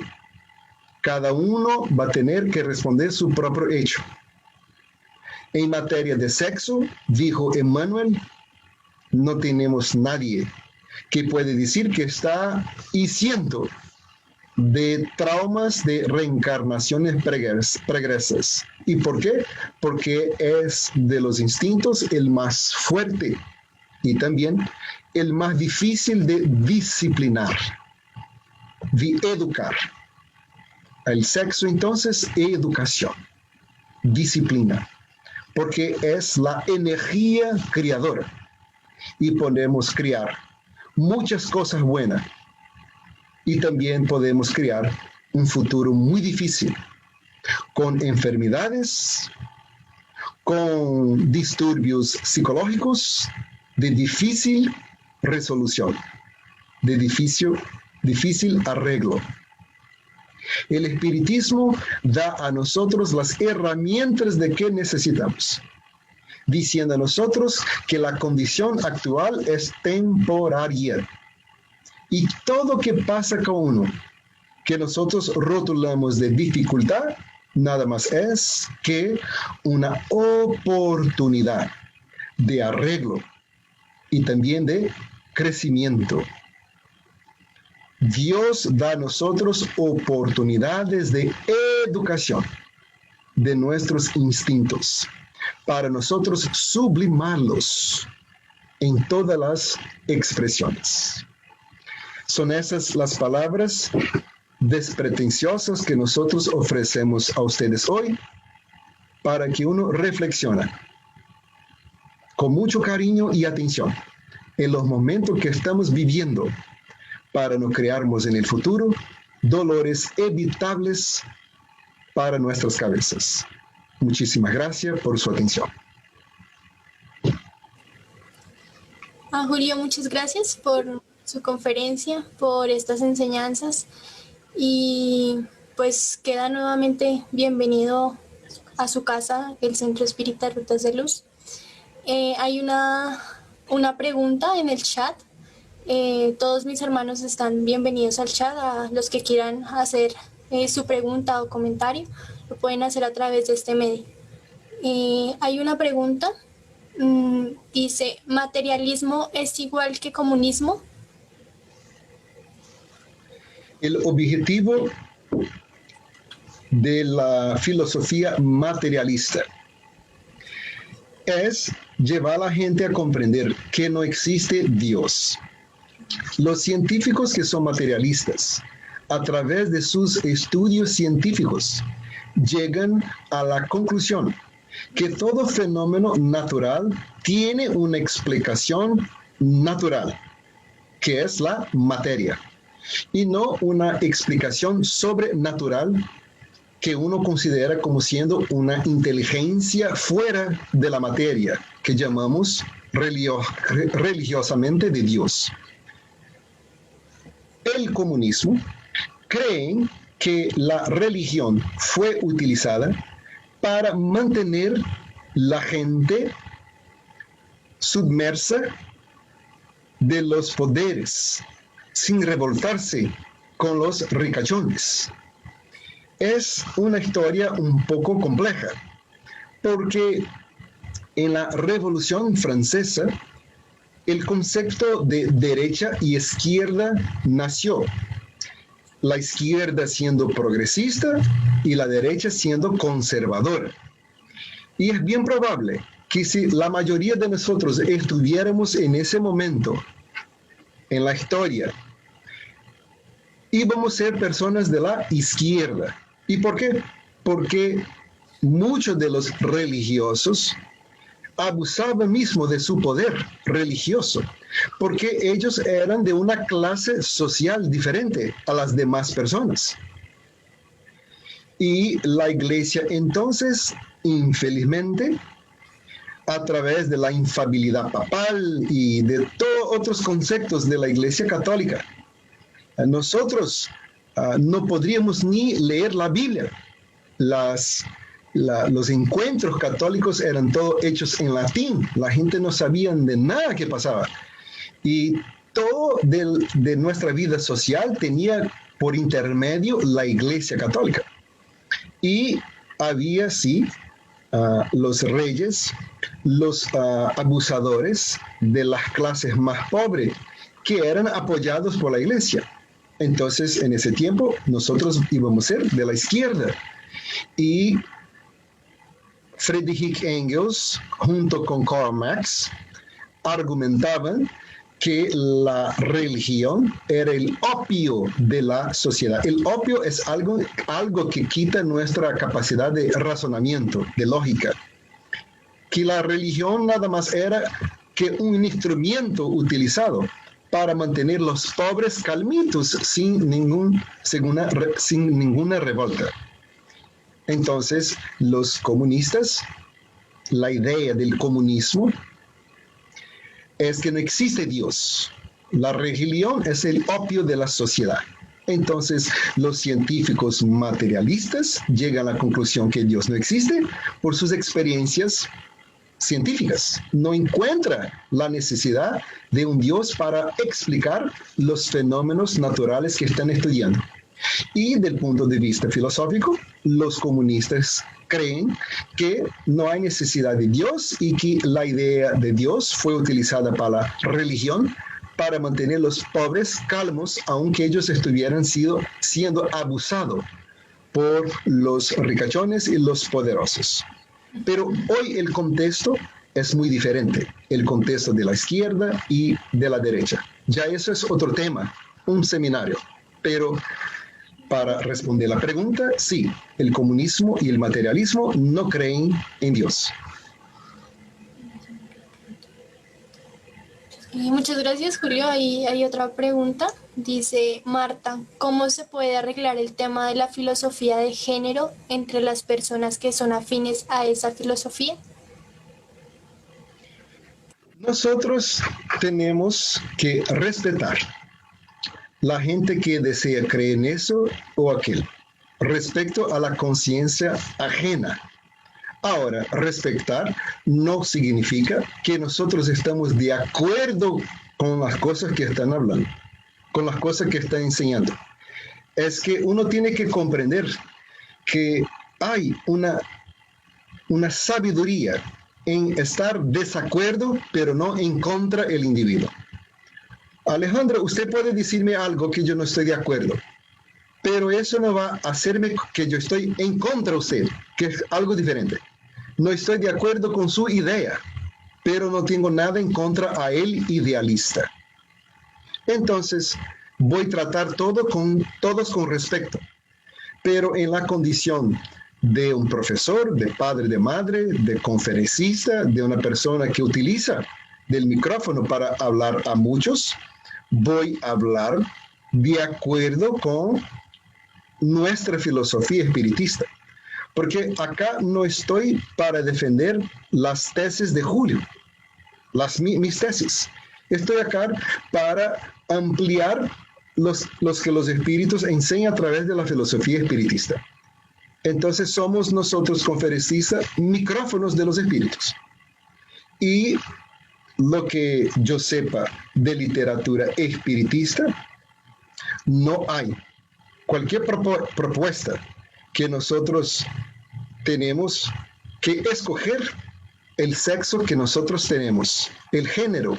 cada uno va a tener que responder su propio hecho. En materia de sexo, dijo Emmanuel, no tenemos nadie que puede decir que está isento de traumas de reencarnaciones pregresas. ¿Y por qué? Porque es de los instintos el más fuerte y también el más difícil de disciplinar, de educar. El sexo entonces es educación, disciplina, porque es la energía creadora y podemos crear muchas cosas buenas. Y también podemos crear un futuro muy difícil, con enfermedades, con disturbios psicológicos de difícil resolución, de difícil arreglo. El espiritismo da a nosotros las herramientas de que necesitamos, diciendo a nosotros que la condición actual es temporaria. Y todo que pasa con uno, que nosotros rotulamos de dificultad, nada más es que una oportunidad de arreglo y también de crecimiento. Dios da a nosotros oportunidades de educación de nuestros instintos para nosotros sublimarlos en todas las expresiones. Son esas las palabras despretenciosas que nosotros ofrecemos a ustedes hoy para que uno reflexione con mucho cariño y atención en los momentos que estamos viviendo para no crearnos en el futuro dolores evitables para nuestras cabezas. Muchísimas gracias por su atención. Julio, muchas gracias por su conferencia, por estas enseñanzas y pues queda nuevamente bienvenido a su casa, el Centro Espírita Rutas de Luz. Hay una pregunta en el chat. Todos mis hermanos están bienvenidos al chat. A los que quieran hacer su pregunta o comentario, lo pueden hacer a través de este medio. Hay una pregunta, dice, ¿materialismo es igual que comunismo? El objetivo de la filosofía materialista es llevar a la gente a comprender que no existe Dios. Los científicos que son materialistas, a través de sus estudios científicos, llegan a la conclusión que todo fenómeno natural tiene una explicación natural, que es la materia, y no una explicación sobrenatural que uno considera como siendo una inteligencia fuera de la materia, que llamamos religiosamente de Dios. El comunismo cree que la religión fue utilizada para mantener la gente submersa de los poderes, sin revoltarse con los ricachones. Es una historia un poco compleja, porque en la Revolución Francesa, el concepto de derecha y izquierda nació. La izquierda siendo progresista y la derecha siendo conservadora. Y es bien probable que si la mayoría de nosotros estuviéramos en ese momento en la historia, íbamos a ser personas de la izquierda. ¿Y por qué? Porque muchos de los religiosos abusaban mismo de su poder religioso, porque ellos eran de una clase social diferente a las demás personas. Y la iglesia entonces, infelizmente, a través de la infalibilidad papal y de todos otros conceptos de la iglesia católica, nosotros no podríamos ni leer la Biblia. Los encuentros católicos eran todos hechos en latín. La gente no sabía de nada que pasaba. Y todo de nuestra vida social tenía por intermedio la iglesia católica. Y había, sí, los reyes, los abusadores de las clases más pobres, que eran apoyados por la iglesia. Entonces, en ese tiempo, nosotros íbamos a ser de la izquierda. Y Friedrich Engels, junto con Karl Marx, argumentaban que la religión era el opio de la sociedad. El opio es algo que quita nuestra capacidad de razonamiento, de lógica. Que la religión nada más era que un instrumento utilizado para mantener los pobres calmitos sin ninguna revolta. Entonces, los comunistas, la idea del comunismo es que no existe Dios. La religión es el opio de la sociedad. Entonces, los científicos materialistas llegan a la conclusión que Dios no existe por sus experiencias científicas. No encuentra la necesidad de un Dios para explicar los fenómenos naturales que están estudiando. Y del punto de vista filosófico, los comunistas creen que no hay necesidad de Dios y que la idea de Dios fue utilizada para la religión para mantener los pobres calmos, aunque ellos estuvieran siendo abusados por los ricachones y los poderosos. Pero hoy el contexto es muy diferente, el contexto de la izquierda y de la derecha. Ya eso es otro tema, un seminario. Pero para responder la pregunta, sí, el comunismo y el materialismo no creen en Dios. Muchas gracias, Julio. Ahí hay otra pregunta. Dice Marta, ¿cómo se puede arreglar el tema de la filosofía de género entre las personas que son afines a esa filosofía? Nosotros tenemos que respetar la gente que desea creer en eso o aquel, respecto a la conciencia ajena. Ahora, respetar no significa que nosotros estamos de acuerdo con las cosas que están hablando, con las cosas que están enseñando. Es que uno tiene que comprender que hay una sabiduría en estar desacuerdo, pero no en contra del individuo. Alejandro, usted puede decirme algo que yo no estoy de acuerdo, pero eso no va a hacerme que yo estoy en contra de usted, que es algo diferente. No estoy de acuerdo con su idea, pero no tengo nada en contra a el idealista. Entonces, voy a tratar todos con respeto, pero en la condición de un profesor, de padre, de madre, de conferencista, de una persona que utiliza del micrófono para hablar a muchos, voy a hablar de acuerdo con nuestra filosofía espiritista. Porque acá no estoy para defender las tesis de Julio, mis tesis. Estoy acá para ampliar los que los espíritus enseñan a través de la filosofía espiritista. Entonces somos nosotros, conferencistas, micrófonos de los espíritus. Y lo que yo sepa de literatura espiritista, no hay cualquier propuesta que nosotros tenemos que escoger el sexo que nosotros tenemos, el género.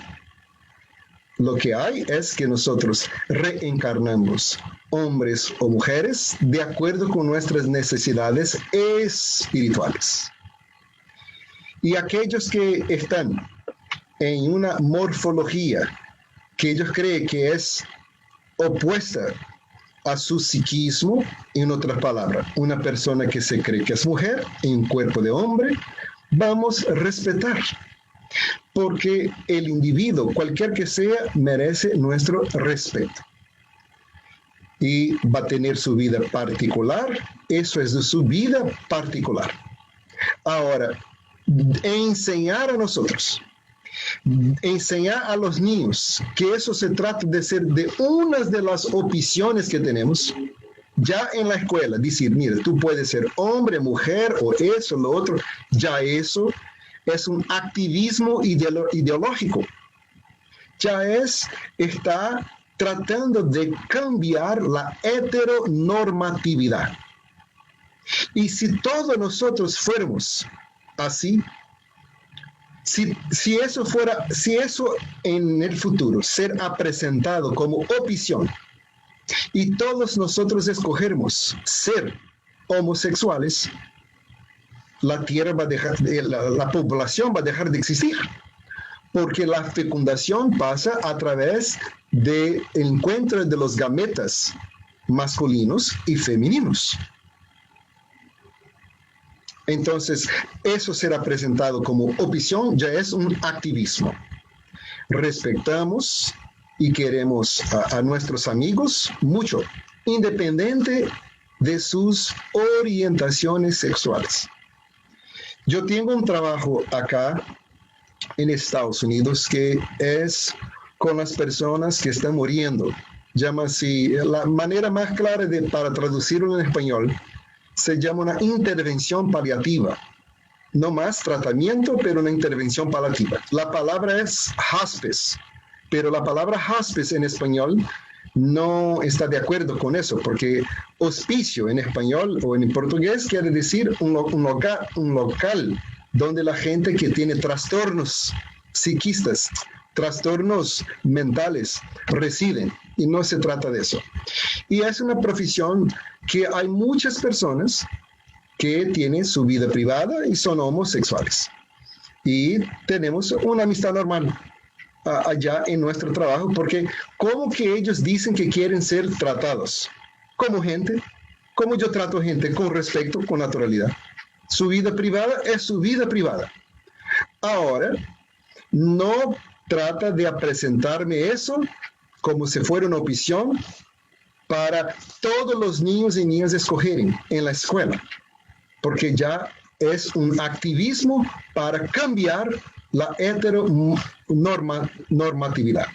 Lo que hay es que nosotros reencarnamos hombres o mujeres de acuerdo con nuestras necesidades espirituales. Y aquellos que están en una morfología que ellos creen que es opuesta a su psiquismo. En otras palabras, una persona que se cree que es mujer en un cuerpo de hombre, vamos a respetar, porque el individuo, cualquier que sea, merece nuestro respeto. Y va a tener su vida particular, eso es de su vida particular. Ahora, enseñar a nosotros, enseñar a los niños que eso se trata de ser de una de las opciones que tenemos, ya en la escuela, decir, mira, tú puedes ser hombre, mujer, o eso, lo otro, ya eso es un activismo ideológico. Ya está tratando de cambiar la heteronormatividad. Y si todos nosotros fuéramos así, si eso en el futuro ser presentado como opción, y todos nosotros escogemos ser homosexuales, la tierra va a dejar, la población va a dejar de existir, porque la fecundación pasa a través del encuentro de los gametas masculinos y femeninos. Entonces, eso será presentado como opción, ya es un activismo. Respetamos y queremos a nuestros amigos mucho, independiente de sus orientaciones sexuales. Yo tengo un trabajo acá en Estados Unidos que es con las personas que están muriendo. Llama así, la manera más clara para traducirlo en español, se llama una intervención paliativa. No más tratamiento, pero una intervención paliativa. La palabra es hospice, pero la palabra hospice en español no está de acuerdo con eso, porque hospicio en español o en portugués quiere decir un local donde la gente que tiene trastornos psiquistas, trastornos mentales, residen, y no se trata de eso. Y es una profesión que hay muchas personas que tienen su vida privada y son homosexuales. Y tenemos una amistad normal allá en nuestro trabajo, porque ¿cómo que ellos dicen que quieren ser tratados? Como gente, como yo trato gente, con respeto, con naturalidad. Su vida privada es su vida privada. Ahora, no trata de presentarme eso como si fuera una opción para todos los niños y niñas escoger en la escuela, porque ya es un activismo para cambiar la heteronormatividad.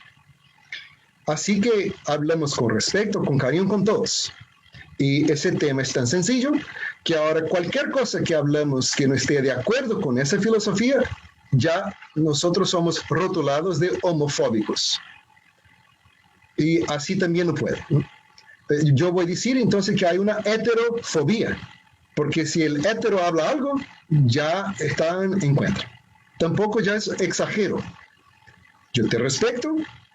Así que hablemos con respeto, con cariño con todos. Y ese tema es tan sencillo que ahora cualquier cosa que hablemos que no esté de acuerdo con esa filosofía, ya nosotros somos rotulados de homofóbicos. Y así también no puede, ¿no? Yo voy a decir entonces que hay una heterofobia, porque si el hetero habla algo, ya están en contra. Tampoco ya es exagero. Yo te respeto,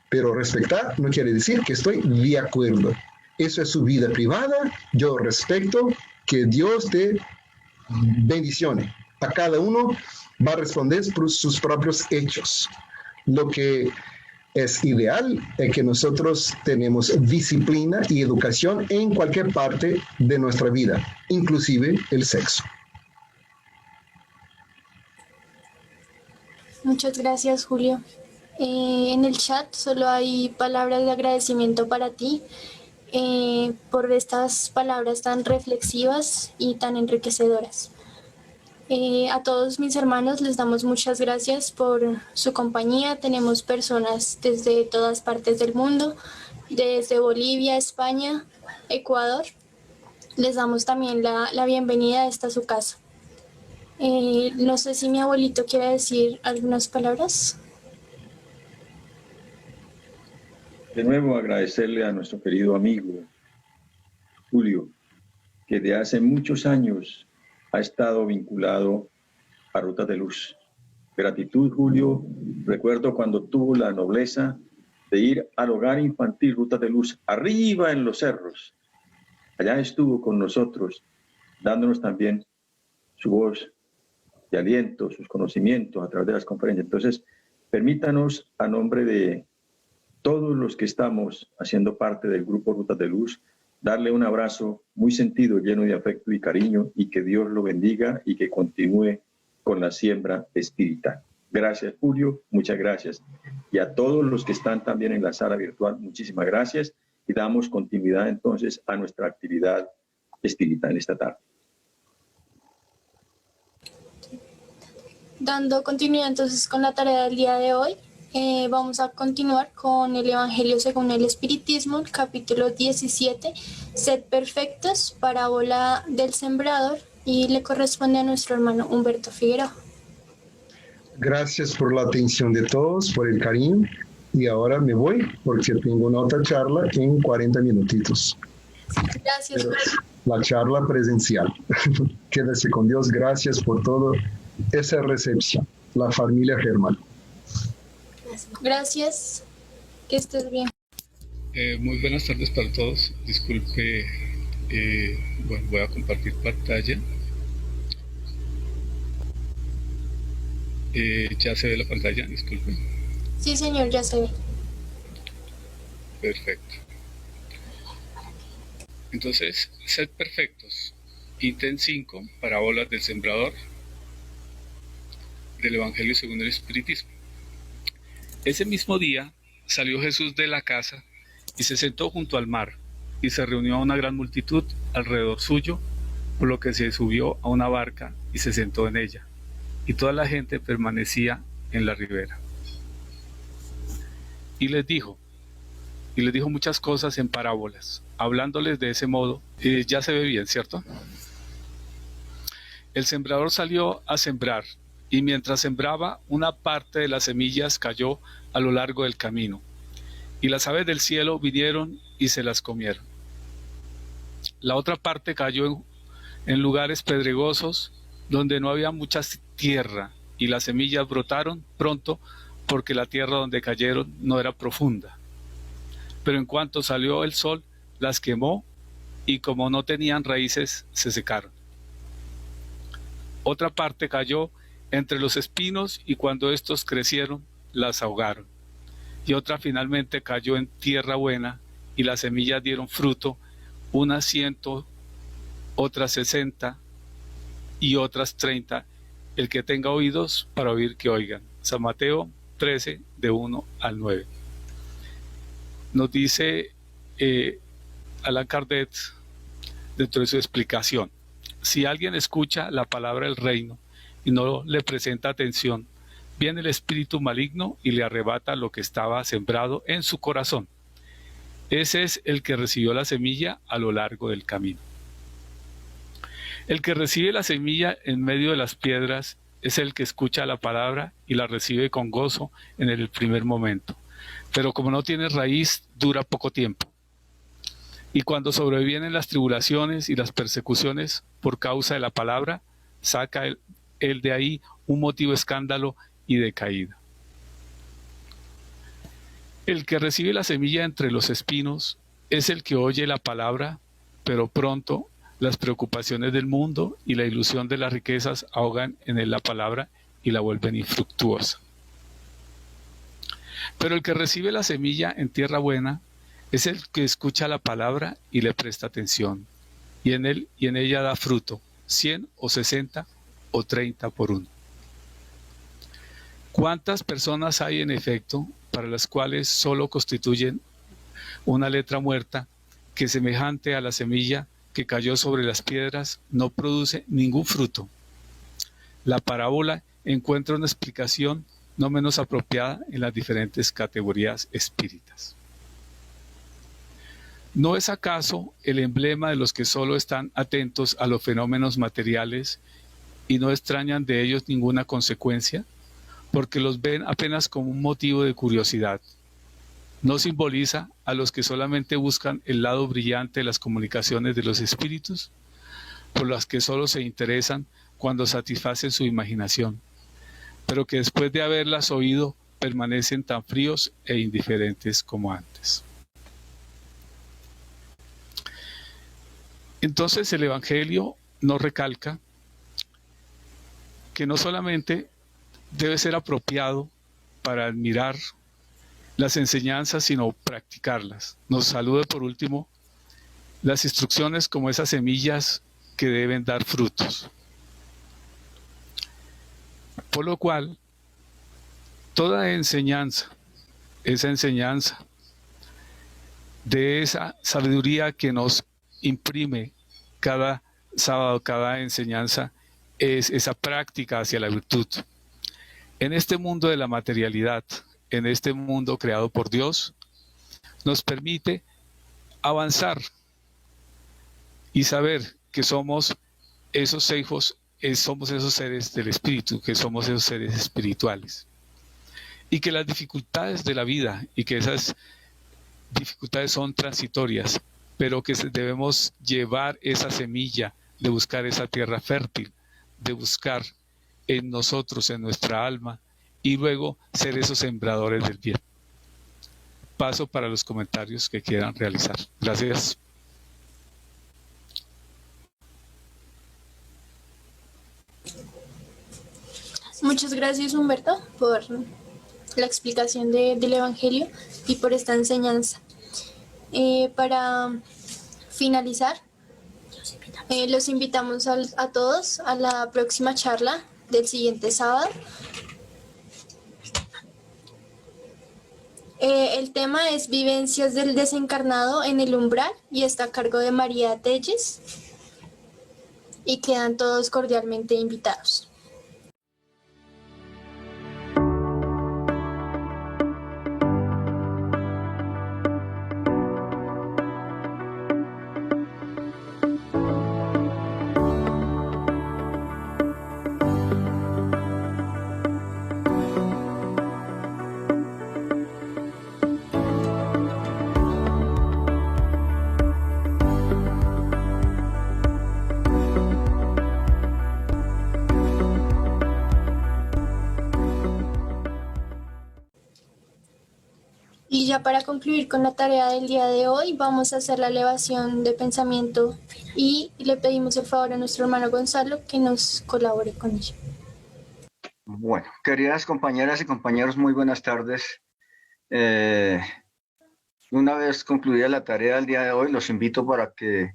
pero respetar no quiere decir que estoy de acuerdo. Eso es su vida privada, yo respeto, que Dios te bendicione. A cada uno va a responder por sus propios hechos. Lo que es ideal es que nosotros tenemos disciplina y educación en cualquier parte de nuestra vida, inclusive el sexo. Muchas gracias, Julio. En el chat solo hay palabras de agradecimiento para ti por estas palabras tan reflexivas y tan enriquecedoras. A todos mis hermanos les damos muchas gracias por su compañía. Tenemos personas desde todas partes del mundo, desde Bolivia, España, Ecuador. Les damos también la bienvenida, esta a su casa. No sé si mi abuelito quiere decir algunas palabras. De nuevo agradecerle a nuestro querido amigo Julio, que de hace muchos años ha estado vinculado a Rutas de Luz. Gratitud, Julio. Recuerdo cuando tuvo la nobleza de ir al hogar infantil Rutas de Luz, arriba en los cerros. Allá estuvo con nosotros, dándonos también su voz de aliento, sus conocimientos a través de las conferencias. Entonces, permítanos, a nombre de todos los que estamos haciendo parte del grupo Rutas de Luz, darle un abrazo muy sentido, lleno de afecto y cariño, y que Dios lo bendiga y que continúe con la siembra espiritual. Gracias, Julio, muchas gracias. Y a todos los que están también en la sala virtual, muchísimas gracias. Y damos continuidad entonces a nuestra actividad espiritual en esta tarde. Dando continuidad entonces con la tarea del día de hoy, vamos a continuar con el Evangelio según el Espiritismo, el capítulo 17, Sed perfectos, parábola del sembrador, y le corresponde a nuestro hermano Humberto Figueroa. Gracias por la atención de todos, por el cariño. Y ahora me voy porque tengo una otra charla en 40 minutitos. Gracias. Pero la charla presencial. Quédese con Dios. Gracias por toda esa recepción. La familia Germán. Gracias. Que estés bien. Muy buenas tardes para todos. Disculpe, bueno, voy a compartir pantalla. Ya se ve la pantalla, disculpe. Sí, señor, ya se ve. Perfecto. Entonces, sed perfectos. Ítem 5, parábolas del sembrador, del Evangelio según el Espiritismo. Ese mismo día salió Jesús de la casa y se sentó junto al mar, y se reunió una gran multitud alrededor suyo, por lo que se subió a una barca y se sentó en ella, y toda la gente permanecía en la ribera. Y les dijo muchas cosas en parábolas, hablándoles de ese modo. Ya se ve bien, ¿cierto? El sembrador salió a sembrar, y mientras sembraba, una parte de las semillas cayó a lo largo del camino, y las aves del cielo vinieron y se las comieron. La otra parte cayó en lugares pedregosos, donde no había mucha tierra, y las semillas brotaron pronto, porque la tierra donde cayeron no era profunda. Pero en cuanto salió el sol, las quemó, y como no tenían raíces, se secaron. Otra parte cayó entre los espinos, y cuando estos crecieron, las ahogaron. Y otra finalmente cayó en tierra buena, y las semillas dieron fruto, unas 100, otras 60, y otras 30. El que tenga oídos para oír, que oigan. San Mateo 13, de 1 al 9. Nos dice Allan Kardec, dentro de su explicación: si alguien escucha la palabra del reino y no le presenta atención, viene el espíritu maligno y le arrebata lo que estaba sembrado en su corazón. Ese es el que recibió la semilla a lo largo del camino. El que recibe la semilla en medio de las piedras es el que escucha la palabra y la recibe con gozo en el primer momento. Pero como no tiene raíz, dura poco tiempo. Y cuando sobrevienen las tribulaciones y las persecuciones por causa de la palabra, saca él de ahí un motivo de escándalo y de caída. El que recibe la semilla entre los espinos es el que oye la palabra, pero pronto las preocupaciones del mundo y la ilusión de las riquezas ahogan en él la palabra y la vuelven infructuosa. Pero el que recibe la semilla en tierra buena es el que escucha la palabra y le presta atención, y en ella da fruto, 100 o 60 o 30 por uno. ¿Cuántas personas hay en efecto para las cuales solo constituyen una letra muerta que, semejante a la semilla que cayó sobre las piedras, no produce ningún fruto? La parábola encuentra una explicación no menos apropiada en las diferentes categorías espíritas. ¿No es acaso el emblema de los que solo están atentos a los fenómenos materiales y no extrañan de ellos ninguna consecuencia, porque los ven apenas como un motivo de curiosidad? ¿No simboliza a los que solamente buscan el lado brillante de las comunicaciones de los espíritus, por las que solo se interesan cuando satisfacen su imaginación, pero que después de haberlas oído permanecen tan fríos e indiferentes como antes? Entonces el Evangelio nos recalca que no solamente debe ser apropiado para admirar las enseñanzas, sino practicarlas. Nos saluda por último las instrucciones como esas semillas que deben dar frutos. Por lo cual, toda enseñanza, esa enseñanza de esa sabiduría que nos imprime cada sábado, cada enseñanza, es esa práctica hacia la virtud. En este mundo de la materialidad, en este mundo creado por Dios, nos permite avanzar y saber que somos esos hijos, somos esos seres del espíritu, que somos esos seres espirituales. Y que las dificultades de la vida y que esas dificultades son transitorias, pero que debemos llevar esa semilla de buscar esa tierra fértil, de buscar en nosotros, en nuestra alma, y luego ser esos sembradores del bien. Paso para los comentarios que quieran realizar. Gracias. Muchas gracias, Humberto, por la explicación del Evangelio y por esta enseñanza. Para finalizar, los invitamos a todos a la próxima charla del siguiente sábado. El tema es Vivencias del Desencarnado en el Umbral y está a cargo de María Telles y quedan todos cordialmente invitados. Y ya para concluir con la tarea del día de hoy, vamos a hacer la elevación de pensamiento y le pedimos el favor a nuestro hermano Gonzalo que nos colabore con ello. Bueno, queridas compañeras y compañeros, muy buenas tardes. Una vez concluida la tarea del día de hoy, los invito para que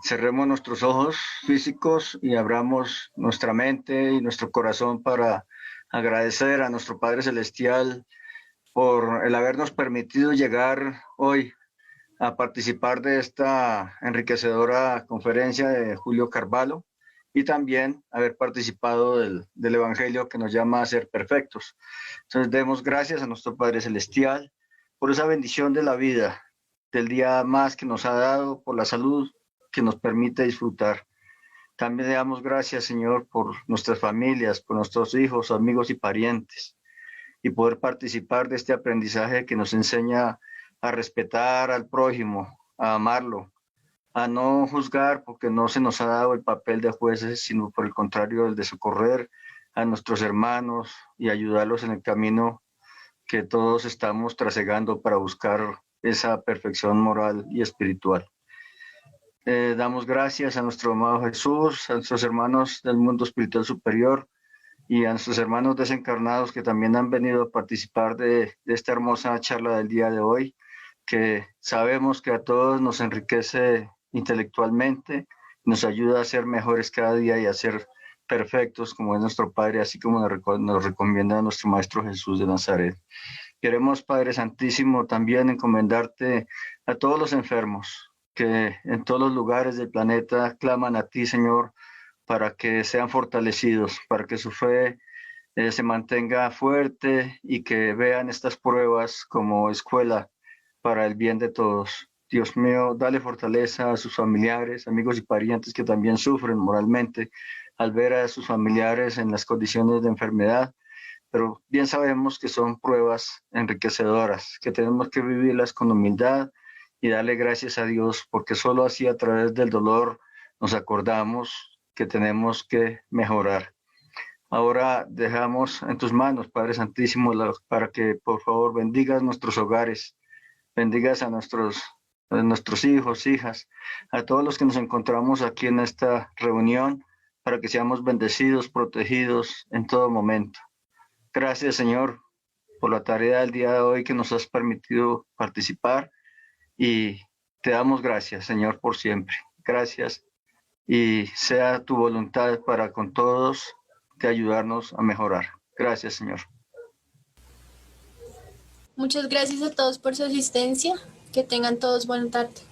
cerremos nuestros ojos físicos y abramos nuestra mente y nuestro corazón para agradecer a nuestro Padre Celestial por el habernos permitido llegar hoy a participar de esta enriquecedora conferencia de Julio Carvalho y también haber participado del Evangelio que nos llama a ser perfectos. Entonces demos gracias a nuestro Padre Celestial por esa bendición de la vida, del día más que nos ha dado, por la salud que nos permite disfrutar. También le damos gracias, Señor, por nuestras familias, por nuestros hijos, amigos y parientes, y poder participar de este aprendizaje que nos enseña a respetar al prójimo, a amarlo, a no juzgar porque no se nos ha dado el papel de jueces, sino por el contrario, el de socorrer a nuestros hermanos y ayudarlos en el camino que todos estamos trasegando para buscar esa perfección moral y espiritual. Damos gracias a nuestro amado Jesús, a nuestros hermanos del mundo espiritual superior, y a nuestros hermanos desencarnados que también han venido a participar de esta hermosa charla del día de hoy, que sabemos que a todos nos enriquece intelectualmente, nos ayuda a ser mejores cada día y a ser perfectos como es nuestro Padre, así como nos recomienda nuestro Maestro Jesús de Nazaret. Queremos, Padre Santísimo, también encomendarte a todos los enfermos que en todos los lugares del planeta claman a ti, Señor, para que sean fortalecidos, para que su fe se mantenga fuerte y que vean estas pruebas como escuela para el bien de todos. Dios mío, dale fortaleza a sus familiares, amigos y parientes que también sufren moralmente al ver a sus familiares en las condiciones de enfermedad, pero bien sabemos que son pruebas enriquecedoras, que tenemos que vivirlas con humildad y darle gracias a Dios, porque solo así a través del dolor nos acordamos que tenemos que mejorar. Ahora dejamos en tus manos, Padre Santísimo, para que por favor bendigas nuestros hogares, bendigas a nuestros hijos, hijas, a todos los que nos encontramos aquí en esta reunión, para que seamos bendecidos, protegidos en todo momento. Gracias, Señor, por la tarea del día de hoy que nos has permitido participar y Te damos gracias, Señor, por siempre. Gracias. Y sea tu voluntad para con todos de ayudarnos a mejorar. Gracias, Señor. Muchas gracias a todos por su asistencia. Que tengan todos buena tarde.